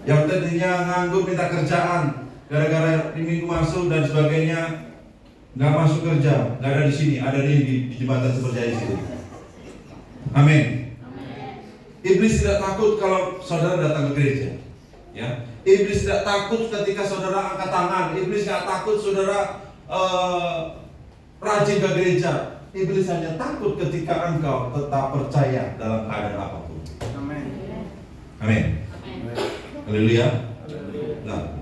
Yang tadinya nganggur minta kerjaan, gara-gara di minggu masuk dan sebagainya, nggak masuk kerja, nggak ada di sini, ada di jembatan seperti itu. Amin. Iblis tidak takut kalau saudara datang ke gereja, ya. Iblis tidak takut ketika saudara angkat tangan. Iblis nggak takut saudara rajin ke gereja. Iblis hanya takut ketika engkau tetap percaya dalam keadaan apapun. Amin. Amin. Haleluya. Nah,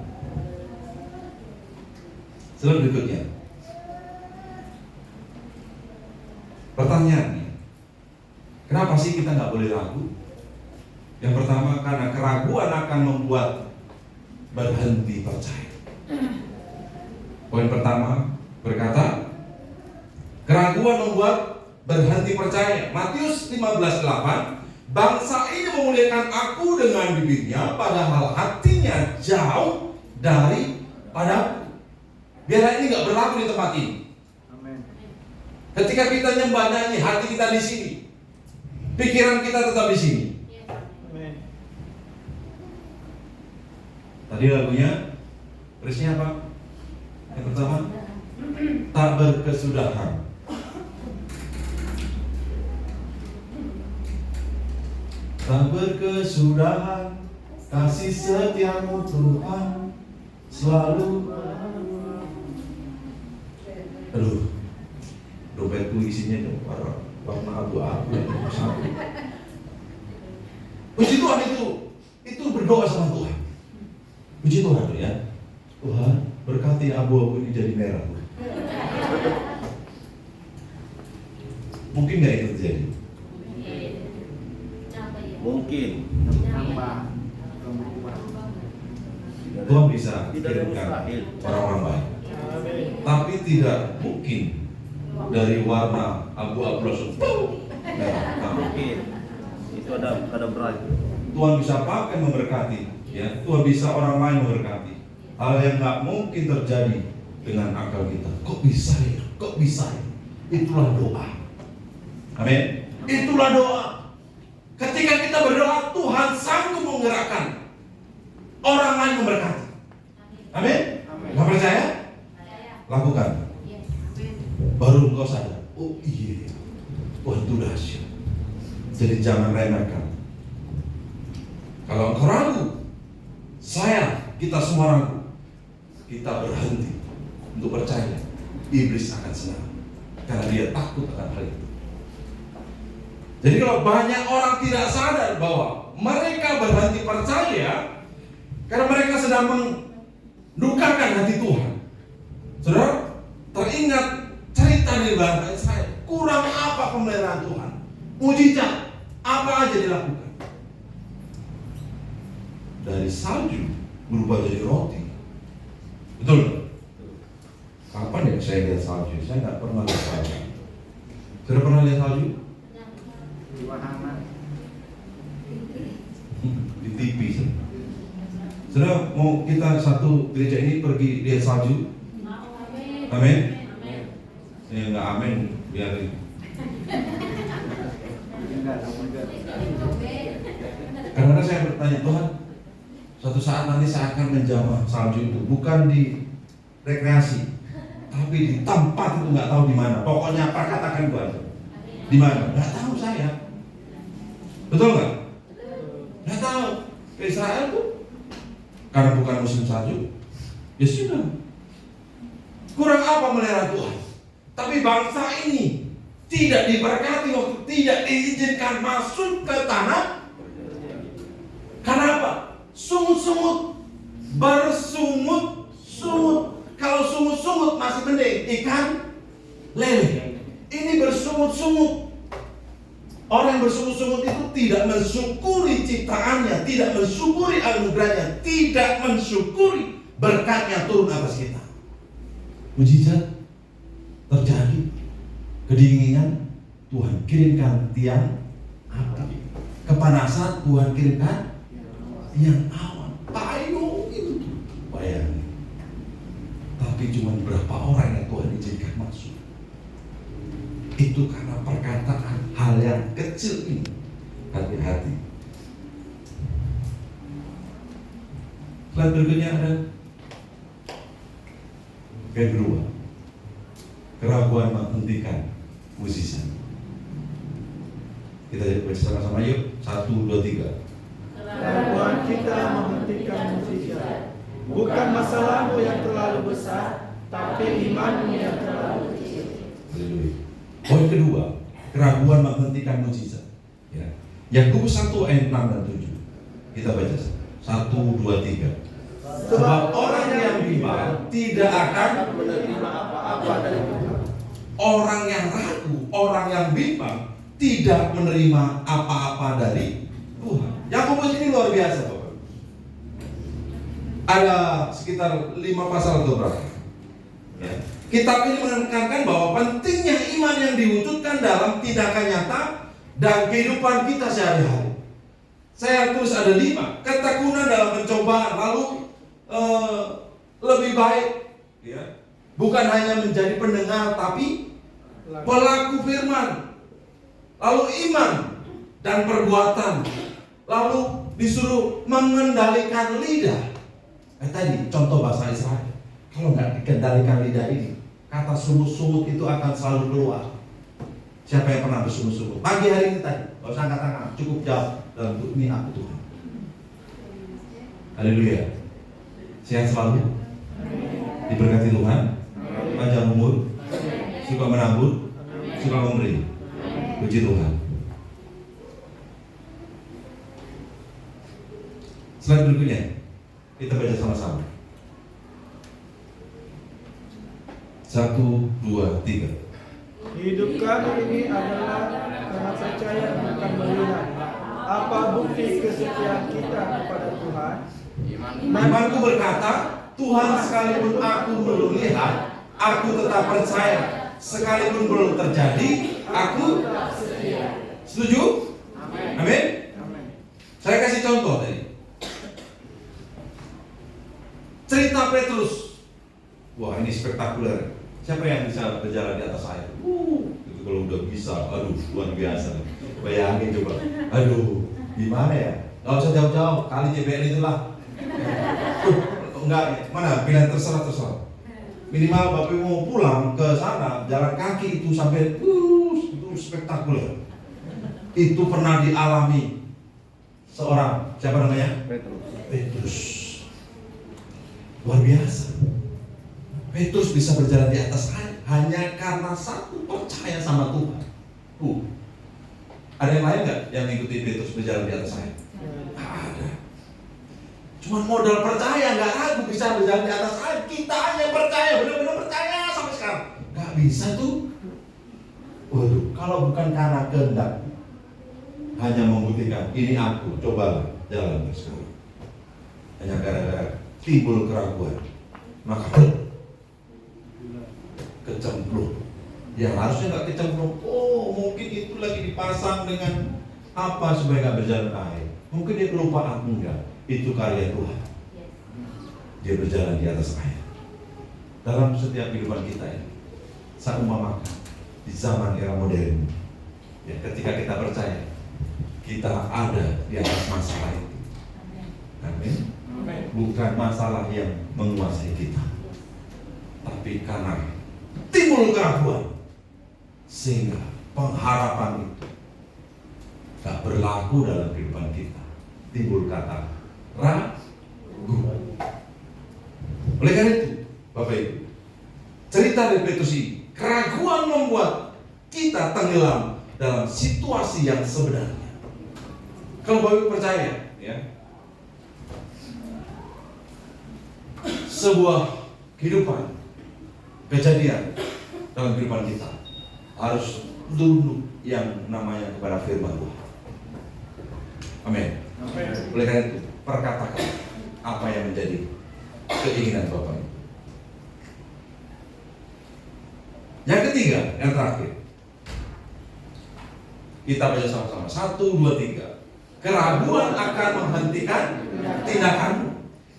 slide berikutnya. Pertanyaannya, kenapa sih kita nggak boleh ragu? Yang pertama, karena keraguan akan membuat berhenti percaya. Poin pertama berkata, keraguan membuat berhenti percaya. Matius 15:8, bangsa ini memuliakan aku dengan bibirnya, padahal hatinya jauh daripada. Biarlah ini nggak berlaku di tempat ini. Amin. Ketika kita nyembah nyanyi, hati kita di sini, pikiran kita tetap di sini. Tadi lagunya, versinya apa? Yang pertama, tak berkesudahan. Tak berkesudahan, kasih setiamu Tuhan selalu. Aduh, dompetku isinya warna abu-abu. Puji Tuhan itu berdoa sama Tuhan. Puji Tuhan ya. Tuhan berkati abu-abu ini jadi merah. Mungkin nggak itu terjadi? Mungkin. Tuhan bisa Tidak ada kirimkan mustahil. orang-orang baik. Tapi tidak mungkin dari warna abu-abu langsung merah. Nah, Mungkin. Itu ada berat. Tuhan bisa pakai memberkati, Ya, Tuhan bisa orang lain memberkati. Hal yang nggak mungkin terjadi dengan akal kita. Kok bisa ya? Kok bisa ya? Itulah doa. Amin. Itulah doa. Ketika kita berdoa, Tuhan sanggup menggerakkan orang lain memberkati. Amin. Nggak percaya? Lakukan. Baru engkau sadar. Oh iya. Wah, itu dahsyat. Jadi jangan remehkan. Kalau engkau ragu, kita semua ragu, kita berhenti untuk percaya. Iblis akan senang karena dia takut akan hal itu. Jadi kalau banyak orang tidak sadar bahwa mereka berhenti percaya karena mereka sedang mendukakan hati Tuhan. Saudara, teringat cerita di bangsa Israel. Kurang apa pemeliharaan Tuhan? Mujizat apa aja dilakukan? Dari salju berubah jadi roti. Betul? Kapan ya saya lihat salju? Saya nggak pernah lihat salju. Sudah pernah lihat salju? Di TV. Sudah mau kita satu gereja ini pergi lihat salju? Amin. Ya nggak amin, biarin. Karena saya bertanya, Tuhan, suatu saat nanti saya akan menjamah salju itu, bukan di rekreasi, tapi di tempat itu nggak tahu di mana. Pokoknya apa katakan gua aja. Di mana? Nggak tahu saya. Betul nggak? Nggak tahu. Ke Israel tuh karena bukan musim salju. Ya sudah. Kurang apa melihara Tuhan? Tapi bangsa ini tidak diberkati waktu tidak diizinkan masuk ke tanah. Kenapa? Sungut-sungut, bersungut-sungut. Kalau sungut-sungut masih mending, ikan lele. Ini bersungut-sungut. Orang yang bersungut-sungut itu tidak mensyukuri ciptaannya, tidak mensyukuri anugerahnya, tidak mensyukuri berkatnya turun atas kita. Mujizat terjadi, kedinginan Tuhan kirimkan tiang api, kepanasan Tuhan kirimkan tiang awan, payung itu. Bayangin. Tapi cuma berapa orang yang Tuhan izinkan masuk? Itu karena perkataan hal yang kecil ini. Hati-hati. Slide berikutnya ada kedua, keraguan menghentikan mujizat. Kita baca sama-sama yuk. 1, 2, 3. Keraguan kita menghentikan mujizat. Bukan masalahmu yang terlalu besar, tapi imanmu yang terlalu kecil. Poin kedua, keraguan menghentikan mujizat. Ya. Yakobus 1 ayat 6 dan 7. Kita baca 1, 2, 3. Sebab orang yang bimbang tidak akan menerima apa-apa dari Tuhan. Orang yang ragu, orang yang bimbang tidak menerima apa-apa dari Tuhan. Yakobus ini luar biasa, Bapak. Ada sekitar 5 pasal atau berapa? Ya. Kitab ini menekankan bahwa pentingnya iman yang diwujudkan dalam tindakan nyata dan kehidupan kita sehari-hari. Saya tulis ada 5. Ketekunan dalam pencobaan, lalu lebih baik, ya, bukan hanya menjadi pendengar tapi pelaku firman, lalu iman dan perbuatan, lalu disuruh mengendalikan lidah. Tadi contoh bahasa Israel, kalau nggak dikendalikan lidah ini, kata sungut-sungut itu akan selalu keluar. Siapa yang pernah bersungut-sungut? Pagi hari ini tadi, nggak usah angkat tangan, cukup jawab dalam ini aku Tuhan. Haleluya. Sehat selalu, diberkati Tuhan, panjang umur, suka menabur, suka memberi. Puji Tuhan. Slide berikutnya, kita baca sama-sama. 1, 2, 3. Hidup kami ini adalah karena percaya bukan melihat. Apa bukti kesetiaan kita kepada Tuhan? Imanku berkata, Tuhan sekalipun aku belum lihat, aku tetap percaya. Sekalipun belum terjadi, aku setuju? Amin. Saya kasih contoh tadi. cerita Petrus. Wah, ini spektakuler. Siapa yang bisa berjalan di atas air? Itu kalau udah bisa, aduh, luar biasa. Bayangin coba. Aduh, gimana ya? Gak usah jauh-jauh, kali JBL itulah. Enggak, mana? Pilihan terserah. Minimal Bapak mau pulang ke sana, jalan kaki itu sampai itu spektakuler. Itu pernah dialami seorang, siapa namanya? Petrus. Luar biasa. Petrus bisa berjalan di atas air hanya karena satu, percaya sama Tuhan. Ada yang lain nggak yang mengikuti Petrus berjalan di atas air? Nggak ada. Cuma modal percaya, nggak ragu bisa berjalan di atas air. Kita hanya percaya, benar-benar percaya sampai sekarang. Nggak bisa tuh. Waduh, kalau bukan karena kehendak, hanya membuktikan ini aku, cobalah jalan sekarang. Hanya gara-gara timbul keraguan, maka kecemplung. Yang harusnya nggak kecemplung. Oh, mungkin itu lagi dipasang dengan apa supaya nggak berjalan air. Mungkin dia kelupaan, enggak. Itu karya Tuhan. Dia berjalan di atas air. Dalam setiap kehidupan kita ini, saya umpamakan di zaman era modern, ya, ketika kita percaya, kita ada di atas masalah itu. Amin. Bukan masalah yang menguasai kita, tapi karena timbul keraguan, sehingga pengharapan itu tak berlaku dalam kehidupan kita. Timbul kata ragu. Oleh karena itu, Bapak Ibu, cerita dari Petrus ini, keraguan membuat kita tenggelam dalam situasi yang sebenarnya. Kalau Bapak Ibu percaya, ya, sebuah kehidupan, kejadian dalam kehidupan kita harus tunduk yang namanya kepada firman Tuhan. Amin. Oleh karena itu, perkatakan apa yang menjadi keinginan Bapak. Yang ketiga, yang terakhir, kita baca sama-sama. 1, 2, 3. Keraguan akan menghentikan tindakanmu.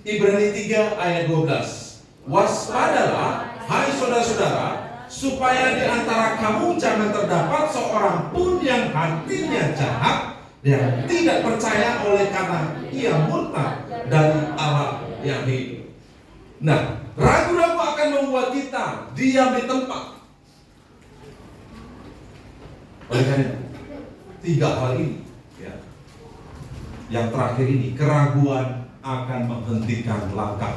Ibrani 3 ayat 12. Waspadalah, hai saudara-saudara, supaya di antara kamu jangan terdapat seorang pun yang hatinya jahat, yang tidak percaya oleh karena ia murtad dari Allah yang hidup. Nah, ragu-ragu akan membuat kita diam di tempat. Oleh karena itu, 3 hal ini, ya, yang terakhir ini, keraguan akan menghentikan langkah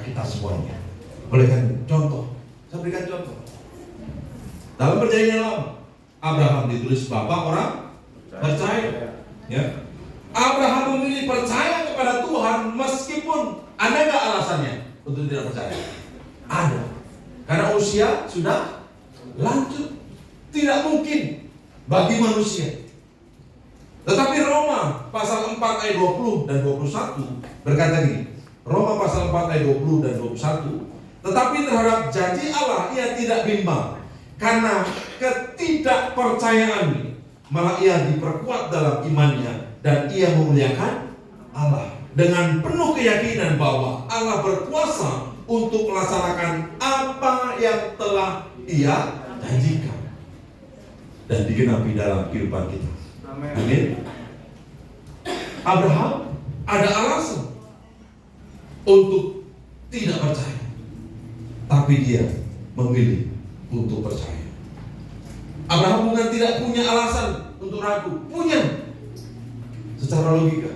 kita semuanya. Oleh karena itu, contoh, saya berikan contoh. Dalam perjanjian lama, Abraham ditulis bapak orang percaya. Ya. Abraham memilih percaya kepada Tuhan meskipun ada nggak alasannya untuk tidak percaya? Ada. Karena usia sudah lanjut, tidak mungkin bagi manusia. Tetapi Roma pasal 4 ayat 20 dan 21 berkata gini. Roma pasal 4 ayat 20 dan 21. Tetapi terhadap janji Allah ia tidak bimbang, karena ketidakpercayaannya, malah ia diperkuat dalam imannya dan ia memuliakan Allah dengan penuh keyakinan bahwa Allah berkuasa untuk melaksanakan apa yang telah ia janjikan dan digenapi dalam kehidupan kita. Amin. Abraham ada alasan untuk tidak percaya, tapi dia memilih untuk percaya. Abraham bukan tidak punya alasan untuk ragu, punya secara logika,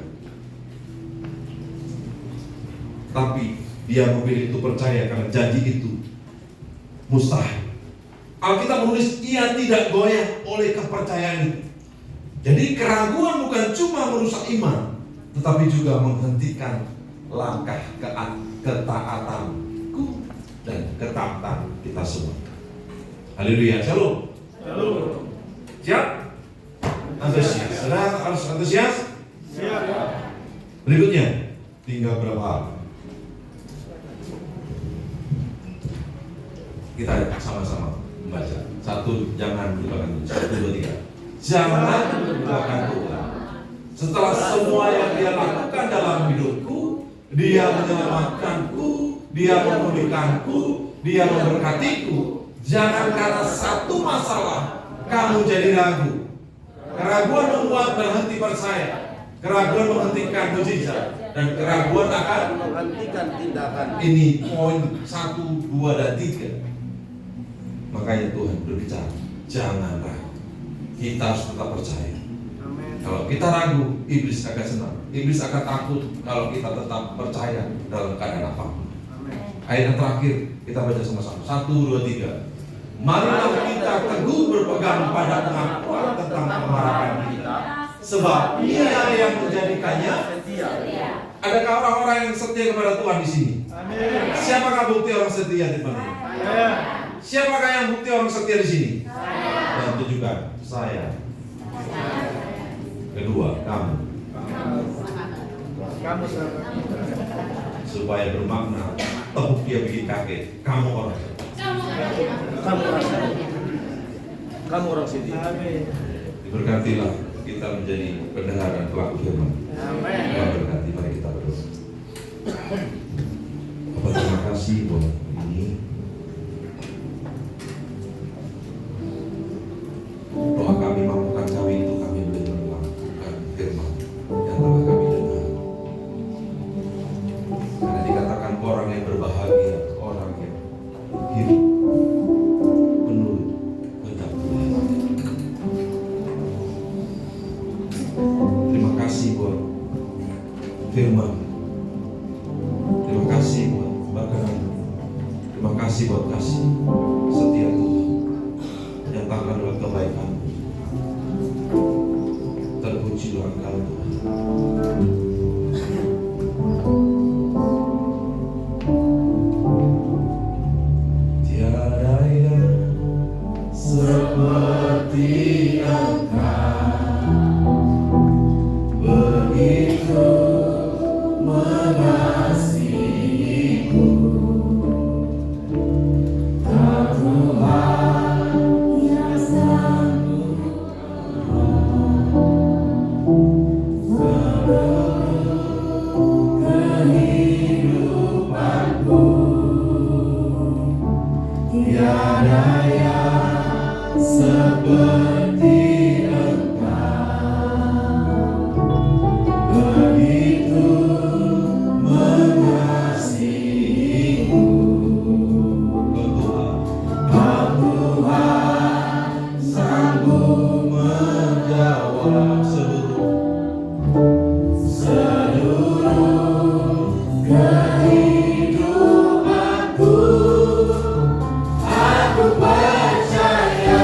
tapi dia memilih untuk percaya karena janji itu mustahil. Alkitab menulis ia tidak goyah oleh kepercayaan itu. Jadi keraguan bukan cuma merusak iman, tetapi juga menghentikan langkah ketaatanku dan ketaatan kita semua. Haleluya, shalom. Shalom. Siap? Antusias. Saudara harus antusias? Siap. Berikutnya, tinggal berapa hal? Kita sama-sama membaca. 1, jangan lupakan Tuhan. 1, 2, 3. Jangan lupakan Tuhan. Setelah semua yang dia lakukan dalam hidupku, Dia menyelamatkanku, Dia memulihkanku, Dia memberkatiku. Jangan karena satu masalah kamu jadi ragu. Keraguan membuat berhenti percaya. Keraguan menghentikan mujizat. Dan keraguan akan menghentikan tindakan. Ini poin 1, 2, dan 3. Makanya Tuhan berbicara, jangan ragu. Kita harus tetap percaya. Kalau kita ragu, iblis akan senang. Iblis akan takut kalau kita tetap percaya dalam keadaan apapun. Ayat yang terakhir kita baca sama-sama. 1, 2, 3. Marilah kita teguh berpegang pada pengakuan tentang pengharapan kita, sebab Ia yang menjadikannya Setia. Adakah orang-orang yang setia kepada Tuhan di sini? Amin. Siapakah bukti orang setia di mana? Saya. Siapakah yang bukti orang setia di sini? Dan tunjukkan saya. Kedua, kamu. Kamu sahabat. Supaya bermakna, tepuk dia bikin kaget. Kamu orang. Kamu orang setia. Amin. Diberkatilah kita menjadi pendengar dan pelaku firman. Amin. Tuhan berkati, mari kita berdoa. Bapak, terima kasih buat ini. Doa kami mampukan kami itu kami boleh melakukan firman yang telah kami dengar. Karena dikatakan orang yang berbahagia, orang yang hidup menurut kehendak Tuhan. Terima kasih buat firman. Terima kasih buat makanan. Terima kasih buat kasih setia Tuhan yang takkan dalam kebaikan. Terpujilah Engkau Tuhan. Tiada yang seperti Engkau, begitu mengasihiku. Tak Tuhan yang sanggup seluruh kehidupanku. Tiada yang seperti begitu mengasihiku. Kau Tuhan sanggup menjawab seluruh kehidupanku. Aku percaya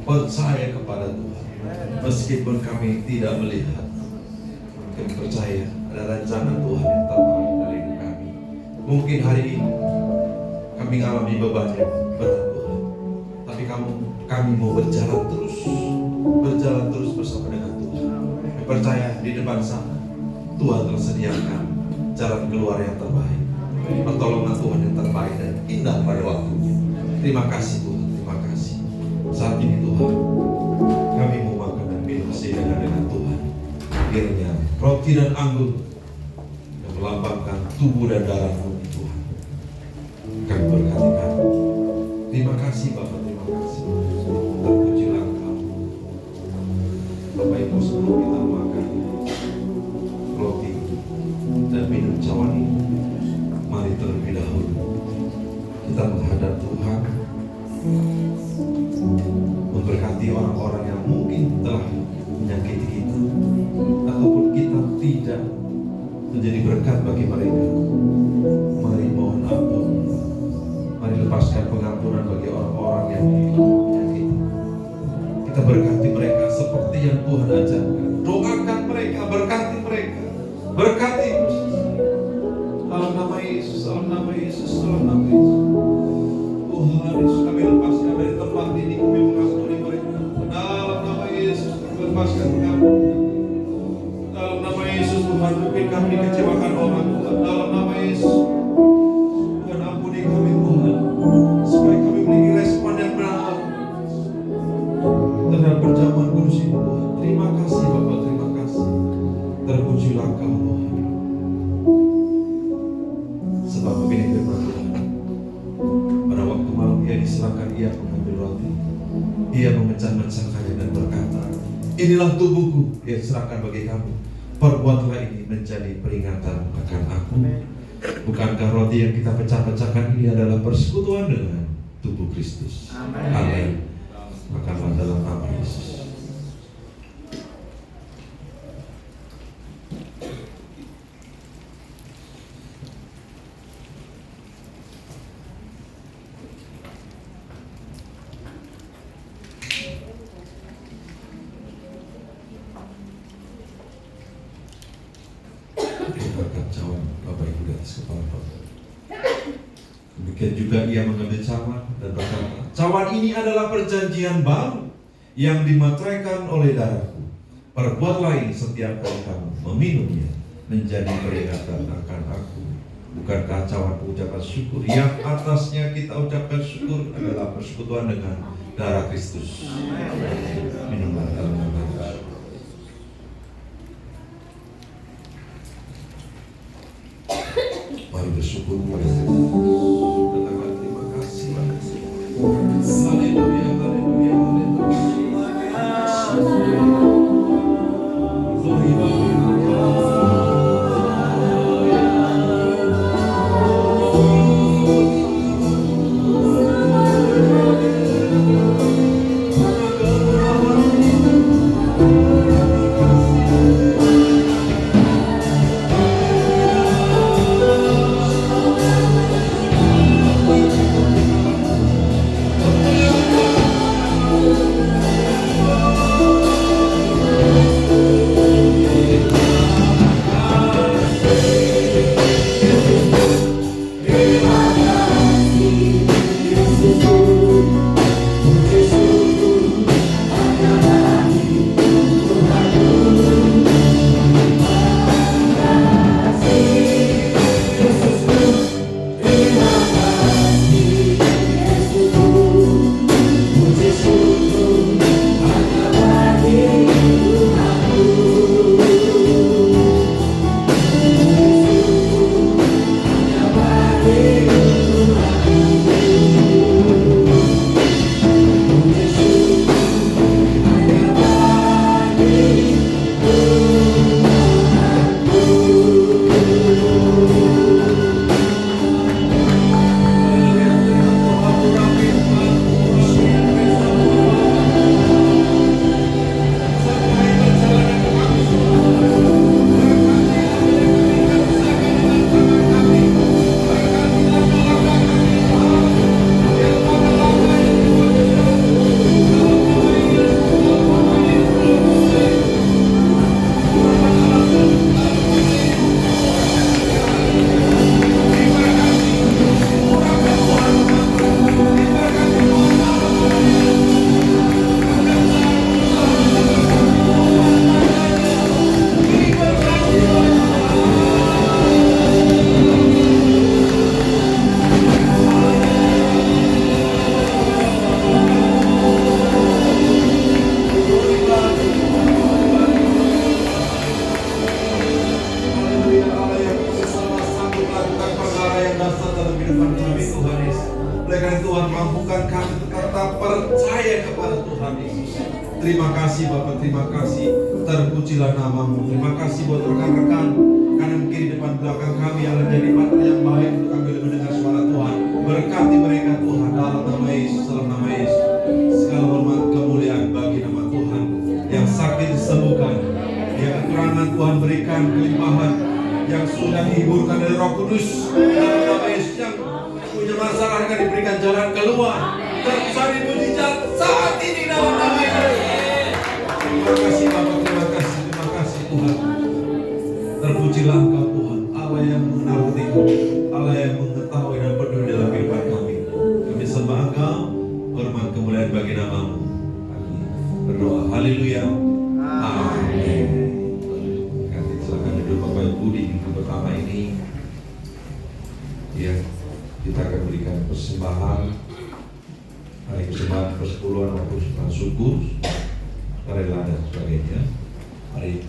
percaya kepada Tuhan. Meskipun kami tidak melihat, kami percaya ada rencana Tuhan yang terbaik dari hidup kami. Mungkin hari ini kami mengalami beban yang berat Tuhan, tapi kami mau berjalan terus bersama dengan Tuhan. Kami percaya di depan sana Tuhan telah sediakan jalan keluar yang terbaik, pertolongan Tuhan yang terbaik dan indah pada waktunya. Terima kasih Tuhan, terima kasih. Saat ini Tuhan, kami mau makan dan minum sejalan dengan Tuhan. Kiranya roti dan anggur yang melambangkan tubuh dan darah-Mu Tuhan, kami berkati kami. Terima kasih Bapak, terima kasih. Terpujilah Engkau. Bapak Ibu, sebelum kita makan roti dan minum cawan ini, mari terlebih dahulu kita menghadap Tuhan, memberkati orang-orang yang mungkin telah menyakiti kita, ataupun kita tidak menjadi berkat bagi mereka. Mari mohon ampun, mari lepaskan pengampunan bagi orang-orang yang menyakiti. Kita berkati mereka seperti yang Tuhan ajarkan. Doakan mereka, berkati mereka, berkati dalam nama Yesus, dalam nama Yesus, dalam nama Yesus. Tuhan Yesus, kami lepaskan dari tempat ini, kami mengampuni mereka. Dalam nama Yesus, lepaskan pengampunan. Dalam nama Yesus Tuhan, mungkin kami dikecewakan orang Tuhan. Dalam nama Yesus, Tuhan ampuni kami Tuhan, supaya kami memiliki respon yang benar terhadap perjamuan kudus ini Tuhan. Terima kasih Bapak, terima kasih. Terpujilah Engkau Tuhan. Sebab begini firman Tuhan, pada waktu malam ia diserahkan, ia mengambil roti, ia memecah-mecahkannya dan berkata, inilah tubuhku yang diserahkan bagi kamu, perbuatlah ini menjadi peringatan akan aku. Bukankah roti yang kita pecah-pecahkan ini adalah persekutuan dengan tubuh Kristus? Amin. Makanlah dalam nama Yesus. Berkat cawan Bapak Ibu di atas kepala Bapak. Demikian juga ia mengambil cawan dan berkata, cawan ini adalah perjanjian baru yang dimateraikan oleh darahku. Perbuatlah ini setiap kali kamu meminumnya menjadi peringatan akan aku. Bukankah cawan ucapan syukur yang atasnya kita ucapkan syukur adalah persekutuan dengan darah Kristus? Minumlah dalam nama Yesus. Mari bersyukur kepada Tuhan. Katakan terima kasih. Haleluya, haleluya, haleluya. Glory, kepada Tuhan Yesus. Terima kasih Bapak, terima kasih. Terpujilah nama-Mu. Terima kasih buat rekan-rekan kanan kiri depan belakang kami yang menjadi partner yang baik untuk kami mendengar suara Tuhan. Berkati mereka Tuhan dalam nama Yesus, dalam nama Yesus. Segala hormat kemuliaan bagi nama Tuhan. Yang sakit disembuhkan, yang kekurangan Tuhan berikan kelimpahan, yang sudah dihiburkan dari Roh Kudus dalam nama Yesus. Yang punya masalah akan diberikan jalan keluar. Tercari mujizat saat ini dalam nama Yesus. Terima kasih Bapak, terima kasih Tuhan. Terpujilah Engkau Tuhan, Allah yang mengenal hatiku, Allah yang mengetahui dan peduli dalam kehidupan kami. Kami sembah Engkau, hormat kemuliaan bagi nama-Mu. Kami berdoa, haleluya, amin. Silakan duduk Bapak Ibu di minggu pertama ini. Ya, kita akan berikan persembahan, baik persembahan persepuluhan maupun persembahan syukur, rela dan sebagainya. Mari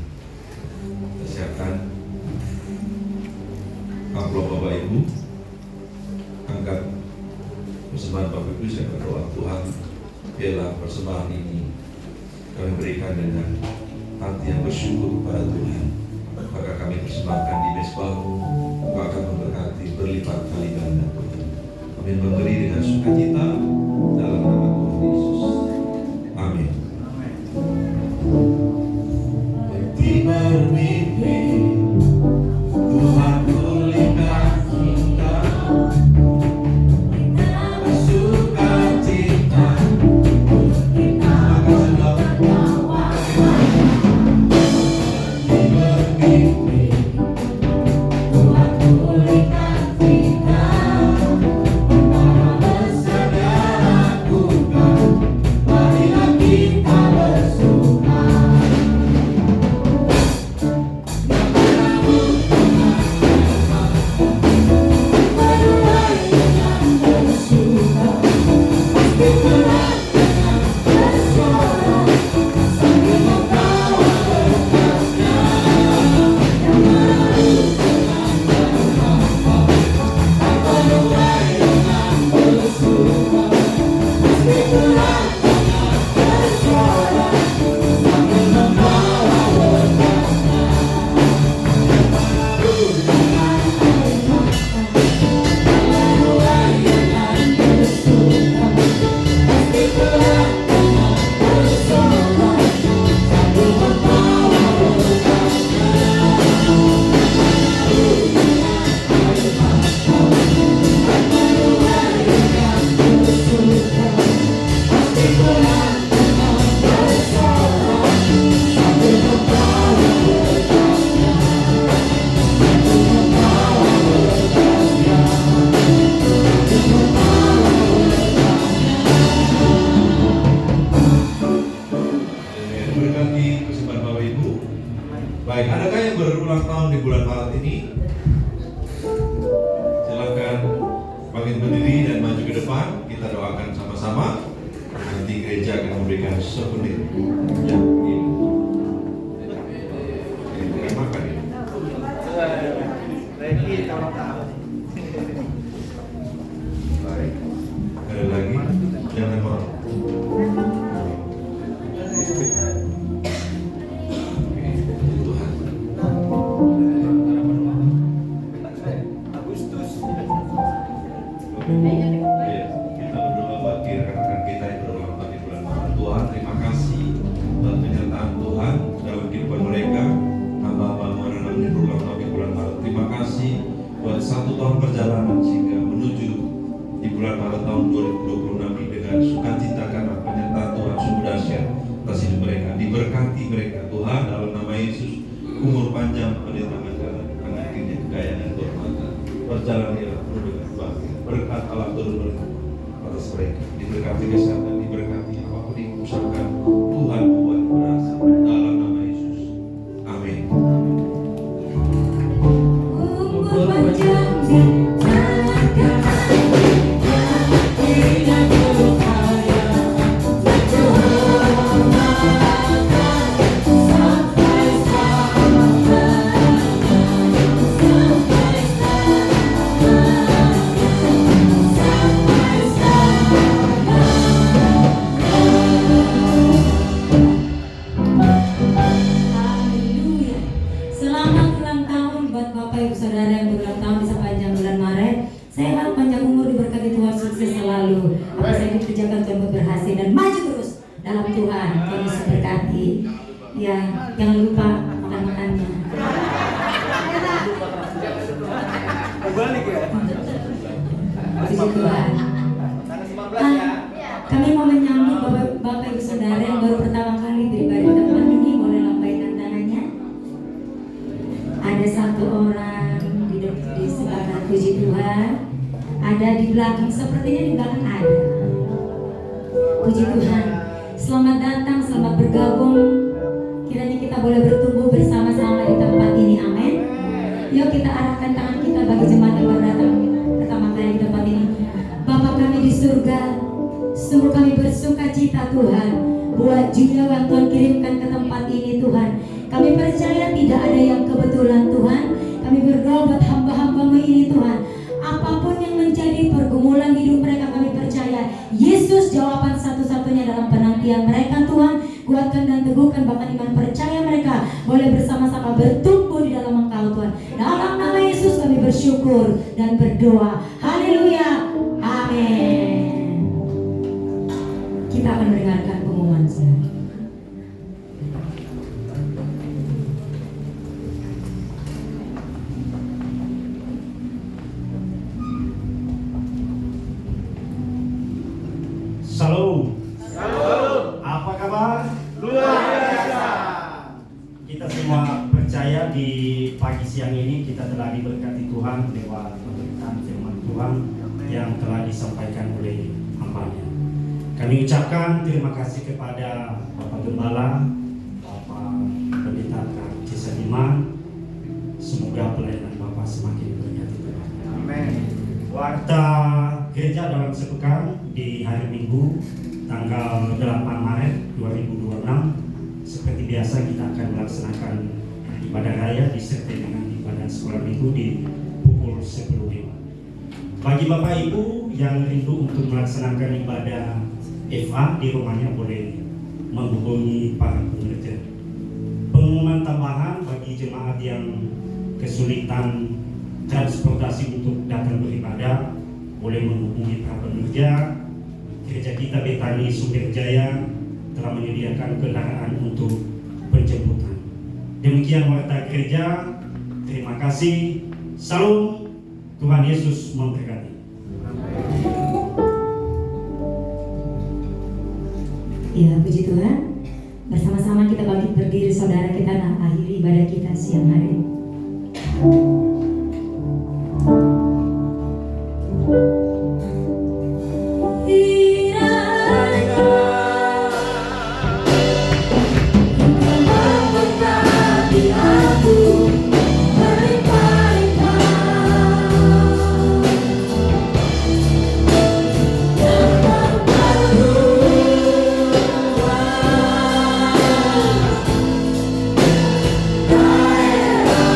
kita siapkan amplop Bapak Ibu, angkat persembahan Bapak Ibu. Saya berdoa, Tuhan, biarlah persembahan ini kami berikan dengan hati yang bersyukur kepada Tuhan. Maka kami persembahkan di mezbah-Mu, Engkau akan memberkati berlipat kali ganda. Kami memberi dengan sukacita dalam nama Tuhan Yesus. Amin. Bermimpi Tuhan pulihkan kita, sukacita kita berdoa. Bermimpi Tuhan pulihkan kita, perkara besar Dia lakukan, marilah kita bersuka. Baik, adakah yang berulang tahun di bulan Maret ini? Silakan bangkit berdiri dan maju ke depan. Kita doakan sama-sama. Nanti gereja akan memberikan souvenir. Ya, ini. Ini bukan makan ini. Baik. Ada lagi? Jangan mau. Kita berdoa bagi rekan-rekan kita yang berulang tahun di bulan Maret. Tuhan, terima kasih buat penyertaan Tuhan dalam kehidupan mereka. Hamba-hamba-Mu yang berulang tahun di bulan Maret. Terima kasih buat 1 tahun perjalanan sehingga menuju di bulan Maret tahun 2026 ini dengan sukacita karena penyertaan Tuhan sungguh dahsyat atas hidup mereka. Diberkati mereka Tuhan dalam nama Yesus. Umur panjang pada tangan kanan, tangan kiri kekayaan dan kehormatan. Perjalanan ialah penuh dengan bahagia. Berkat Allah turun atas mereka. Diberkati kesehatan, diberkati apapun diusahakan Tuhan buat berhasil dalam nama Yesus. Amin. Umur panjang di tangan kanan, tidak berupaya berkehormatan sampai selama. dalam Tuhan. Tuhan Yesus berkati. Ya, jangan lupa makan-makannya. Balik ya. Puji Tuhan. Kami mau menyambut Bapak Ibu Saudara yang baru pertama kali beribadah di tempat ini. Boleh lambaikan tangannya. Ada satu orang di sebelah kanan, puji Tuhan. Ada di belakang, sepertinya di belakang ada. Puji Tuhan. Selamat datang, selamat bergabung. Kiranya kita boleh bertumbuh bersama-sama di tempat ini. Amin. Yuk kita arahkan tangan kita bagi jemaat yang baru datang pertama kali di tempat ini. Bapa kami di surga, sungguh kami bersuka cita Tuhan buat juga yang Tuhan kirimkan ke tempat ini Tuhan. Kami percaya tidak ada yang kebetulan Tuhan. Kami berdoa buat hamba-hambamu ini Tuhan. Apapun yang menjadi pergumulan hidup mereka, kami percaya Yesus jawaban satu-satunya dalam penantian mereka Tuhan. Kuatkan dan teguhkan bahkan iman percaya mereka boleh bersama-sama bertumbuh di dalam Engkau Tuhan. Dalam nama Yesus kami bersyukur dan berdoa. Haleluya. Amin. Kita akan mendengarkan pengumuman saudara. Salam. Salam. Apa kabar? Luar biasa. Kita semua percaya di pagi siang ini kita telah diberkati Tuhan lewat pemberitaan firman Tuhan yang telah disampaikan oleh hamba-Nya. Kami ucapkan terima kasih kepada Bapak Gembala, Bapak Pendeta Cisadiman. Semoga pelayanan Bapak semakin berkati Tuhan. Amin. Warta gereja dalam sepekan di hari Minggu tanggal 8 Maret 2026. Seperti biasa kita akan melaksanakan ibadah raya disertai dengan ibadah sekolah minggu di pukul 10.05. Bagi Bapak Ibu yang rindu untuk melaksanakan ibadah FA di rumahnya boleh menghubungi para pengerja. Pengumuman tambahan bagi jemaat yang kesulitan transportasi untuk datang beribadah boleh menghubungi para pekerja. Gereja kita Betani Sumber Jaya telah menyediakan kendaraan untuk penjemputan. Demikian warta gereja. Terima kasih. Salam. Tuhan Yesus memberkati. Ya, puji Tuhan. Bersama-sama kita bangkit berdiri saudara, kita akhiri ibadah kita siang hari. Hãy subscribe cho kênh Ghiền Mì Gõ để không bỏ lỡ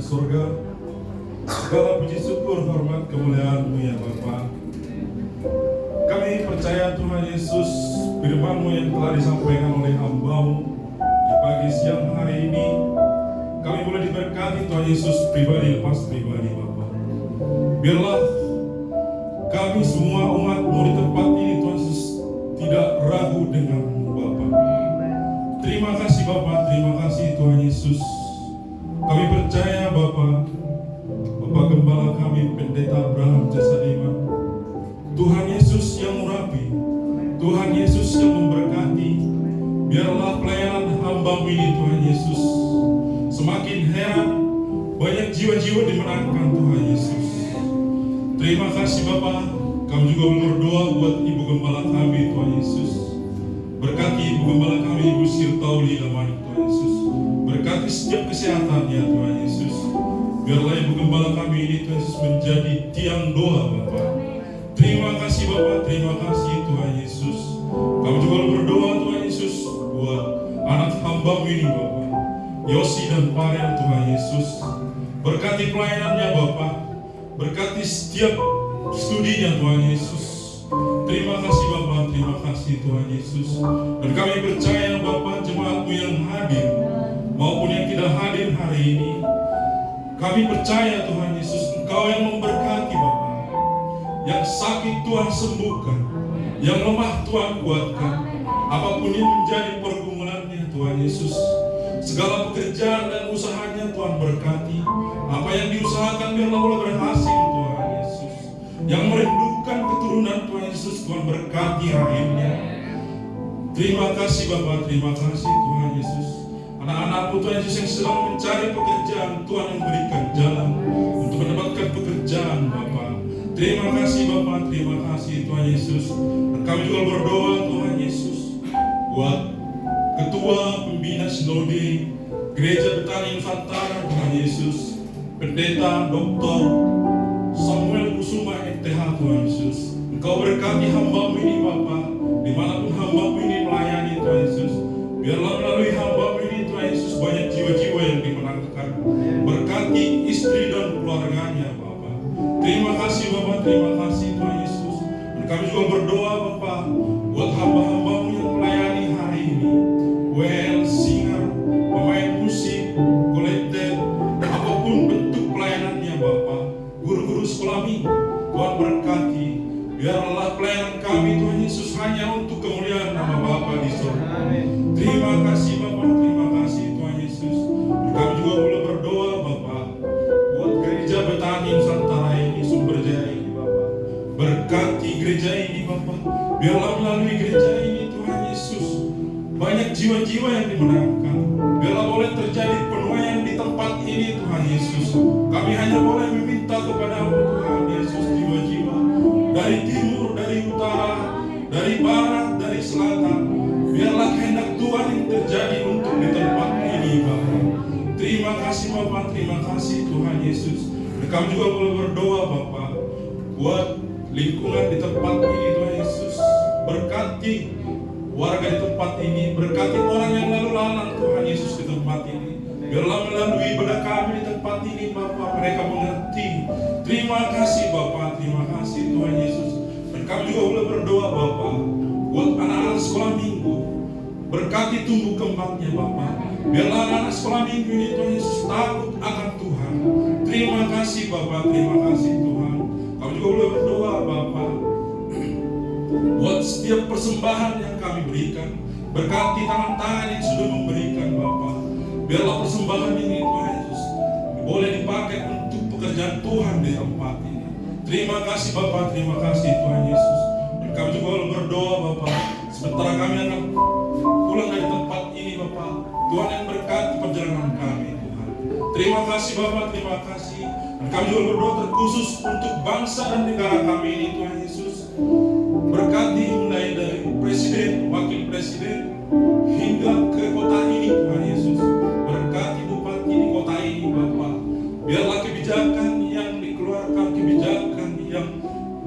surga. Segala puji syukur, hormat, kemuliaan-Mu ya Bapa. Kami percaya Tuhan Yesus, firman-Mu yang telah disampaikan oleh hamba-Mu di pagi siang hari ini, kami boleh diberkati Tuhan Yesus pribadi lepas pribadi Bapa. Biarlah kami semua umat-Mu di tempat ini Tuhan Yesus tidak ragu dengan-Mu Bapa. Terima kasih Bapa, terima kasih Tuhan Yesus. Kami percaya Bapa, Bapak Gembala kami Pendeta Abraham Jasadiman, Tuhan Yesus yang murapi, Tuhan Yesus yang memberkati. Biarlah pelayanan hamba-Mu ini Tuhan Yesus semakin heran, banyak jiwa-jiwa dimenangkan Tuhan Yesus. Terima kasih Bapak. Kami juga berdoa buat Ibu Gembala kami Tuhan Yesus. Berkati Ibu Gembala kami Ibu Sirtauli Damani Tuhan Yesus. Berkati setiap kesehatannya Tuhan Yesus. Biarlah Ibu Gembala kami ini Tuhan Yesus menjadi tiang doa Bapak. Terima kasih Bapak, terima kasih Tuhan Yesus. Kami juga berdoa Tuhan Yesus buat anak hamba-Mu ini Bapak, Yosi dan Farel Tuhan Yesus. Berkati pelayanannya Bapak, berkati setiap studinya Tuhan Yesus. Terima kasih Bapak, terima kasih Tuhan Yesus. Dan kami percaya Bapak, jemaat-Mu yang hadir maupun yang tidak hadir hari ini, kami percaya Tuhan Yesus, Engkau yang memberkati Bapak. Yang sakit Tuhan sembuhkan, yang lemah Tuhan kuatkan. Apapun yang menjadi pergumulannya Tuhan Yesus, segala pekerjaan dan usahanya Tuhan berkati. Apa yang diusahakan biarlah boleh berhasil Tuhan Yesus. Yang merindukan keturunan Tuhan Yesus, Tuhan berkati rahimnya. Terima kasih Bapak, terima kasih Tuhan Yesus. Anak-anak-Mu Tuhan Yesus yang sedang mencari pekerjaan, Tuhan yang berikan jalan untuk mendapatkan pekerjaan Bapak. Terima kasih Bapak, terima kasih Tuhan Yesus. Dan kami juga berdoa Tuhan Yesus buat Ketua Pembina Sinode Gereja Betani Nusantara Tuhan Yesus, Pendeta Dr. Samuel Kusuma MTH Tuhan Yesus. Engkau berkati hamba-Mu ini Bapak, dimanapun hamba-Mu ini melayani Tuhan Yesus. Biarlah melalui hamba-Mu ini Tuhan Yesus banyak jiwa-jiwa yang dimenangkan. Berkati istri dan keluarganya Bapak. Terima kasih Bapak, terima kasih Tuhan Yesus. Dan kami juga berdoa Bapak buat hamba-hamba-Mu yang melayani hari ini. WL, singer, pemain musik, kolektor, apapun bentuk pelayanannya Bapak. Guru-guru sekolah minggu, Tuhan berkati. Biarlah pelayanan kami Tuhan Yesus hanya untuk kemuliaan nama Bapa di surga. Terima kasih Bapak, terima kasih Tuhan Yesus. Dan kami juga boleh berdoa Bapak buat gereja Betani Nusantara ini, Sumber Jaya ini Bapak. Berkati gereja ini Bapak. Biarlah melalui gereja ini Tuhan Yesus banyak jiwa-jiwa yang dimenangkan. Biarlah boleh terjadi penuaian di tempat ini Tuhan Yesus. Kami hanya boleh meminta kepada-Mu Tuhan Yesus, jiwa-jiwa dari timur, dari utara, dari barat, dari selatan. Biarlah kehendak Tuhan yang terjadi untuk di tempat ini Bapak. Terima kasih Bapak, terima kasih Tuhan Yesus. Dan kami juga boleh berdoa Bapak buat lingkungan di tempat ini Tuhan Yesus. Berkati warga di tempat ini, berkati orang yang lalu lalang Tuhan Yesus di tempat ini. Biarlah melalui ibadah kami di tempat ini Bapak, mereka mengerti. Terima kasih Bapak, terima kasih Tuhan Yesus. Dan kami juga boleh berdoa Bapak buat anak-anak sekolah minggu. Berkati tumbuh kembangnya Bapak. Biarlah anak-anak sekolah minggu ini Tuhan Yesus takut akan Tuhan. Terima kasih Bapak, terima kasih Tuhan. Kami juga boleh berdoa Bapak buat setiap persembahan yang kami berikan. Berkati tangan-tangan yang sudah memberikan Bapak. Biarlah persembahan ini Tuhan Yesus boleh dipakai untuk pekerjaan Tuhan di tempat ini. Terima kasih Bapak, terima kasih Tuhan Yesus. Dan kami juga boleh berdoa Bapak, sementara kami akan pulang dari tempat ini Bapak, Tuhan yang berkati perjalanan kami Tuhan. Terima kasih Bapak, terima kasih. Dan kami juga berdoa terkhusus untuk bangsa dan negara kami ini Tuhan Yesus. Berkati mulai dari presiden, wakil presiden, hingga ke kota ini Tuhan Yesus. Berkati bupati di kota ini Bapak. Biarlah kebijakan yang dikeluarkan, kebijakan yang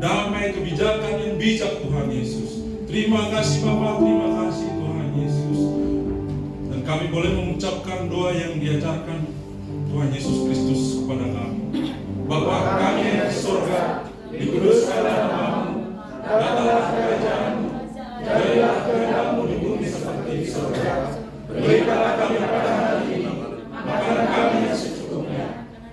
damai, kebijakan yang bijak Tuhan Yesus. Terima kasih Bapak, terima kasih Tuhan Yesus. Dan kami boleh mengucapkan doa yang diajarkan Tuhan Yesus Kristus kepada kami. Bapa kami yang di surga, dikuduskanlah namamu, datanglah kerajaanmu, jadilah kehendak-Mu di bumi seperti di surga. Berikanlah kami pada hari ini makanan kami yang secukupnya,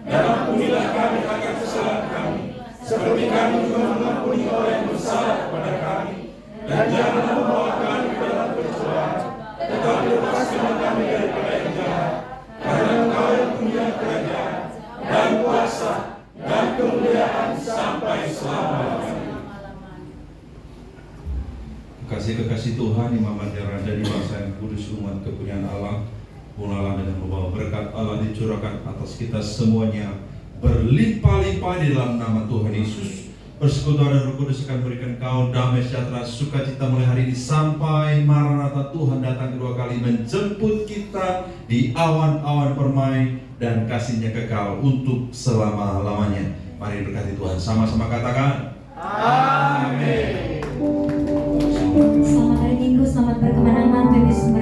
dan ampunilah kami akan kesalahan kami, seperti kami juga mengampuni orang yang bersalah kepada kami. Dan janganlah membawa kami ke dalam pencobaan, tetapi lepaskanlah kami daripada yang jahat. Karena Engkau yang punya kerajaan dan kuasa dan kemuliaan sampai selama-lamanya. Kekasih-kekasih Tuhan, imamat yang raja di bangsa yang kudus, umat kepunyaan Allah, mulailah dengan membawa berkat Allah dicurahkan atas kita semuanya berlimpah-limpah di dalam nama Tuhan Yesus. Persekutuan dan Roh Kudus akan berikan kau damai sejahtera sukacita mulai hari ini sampai Maranatha Tuhan datang kedua kali menjemput kita di awan-awan permai dan kasih-Nya kekal untuk selama-lamanya. Mari berkati Tuhan, sama-sama katakan amin. Selamat hari Minggu, selamat berkemenangan, Tuhan Yesus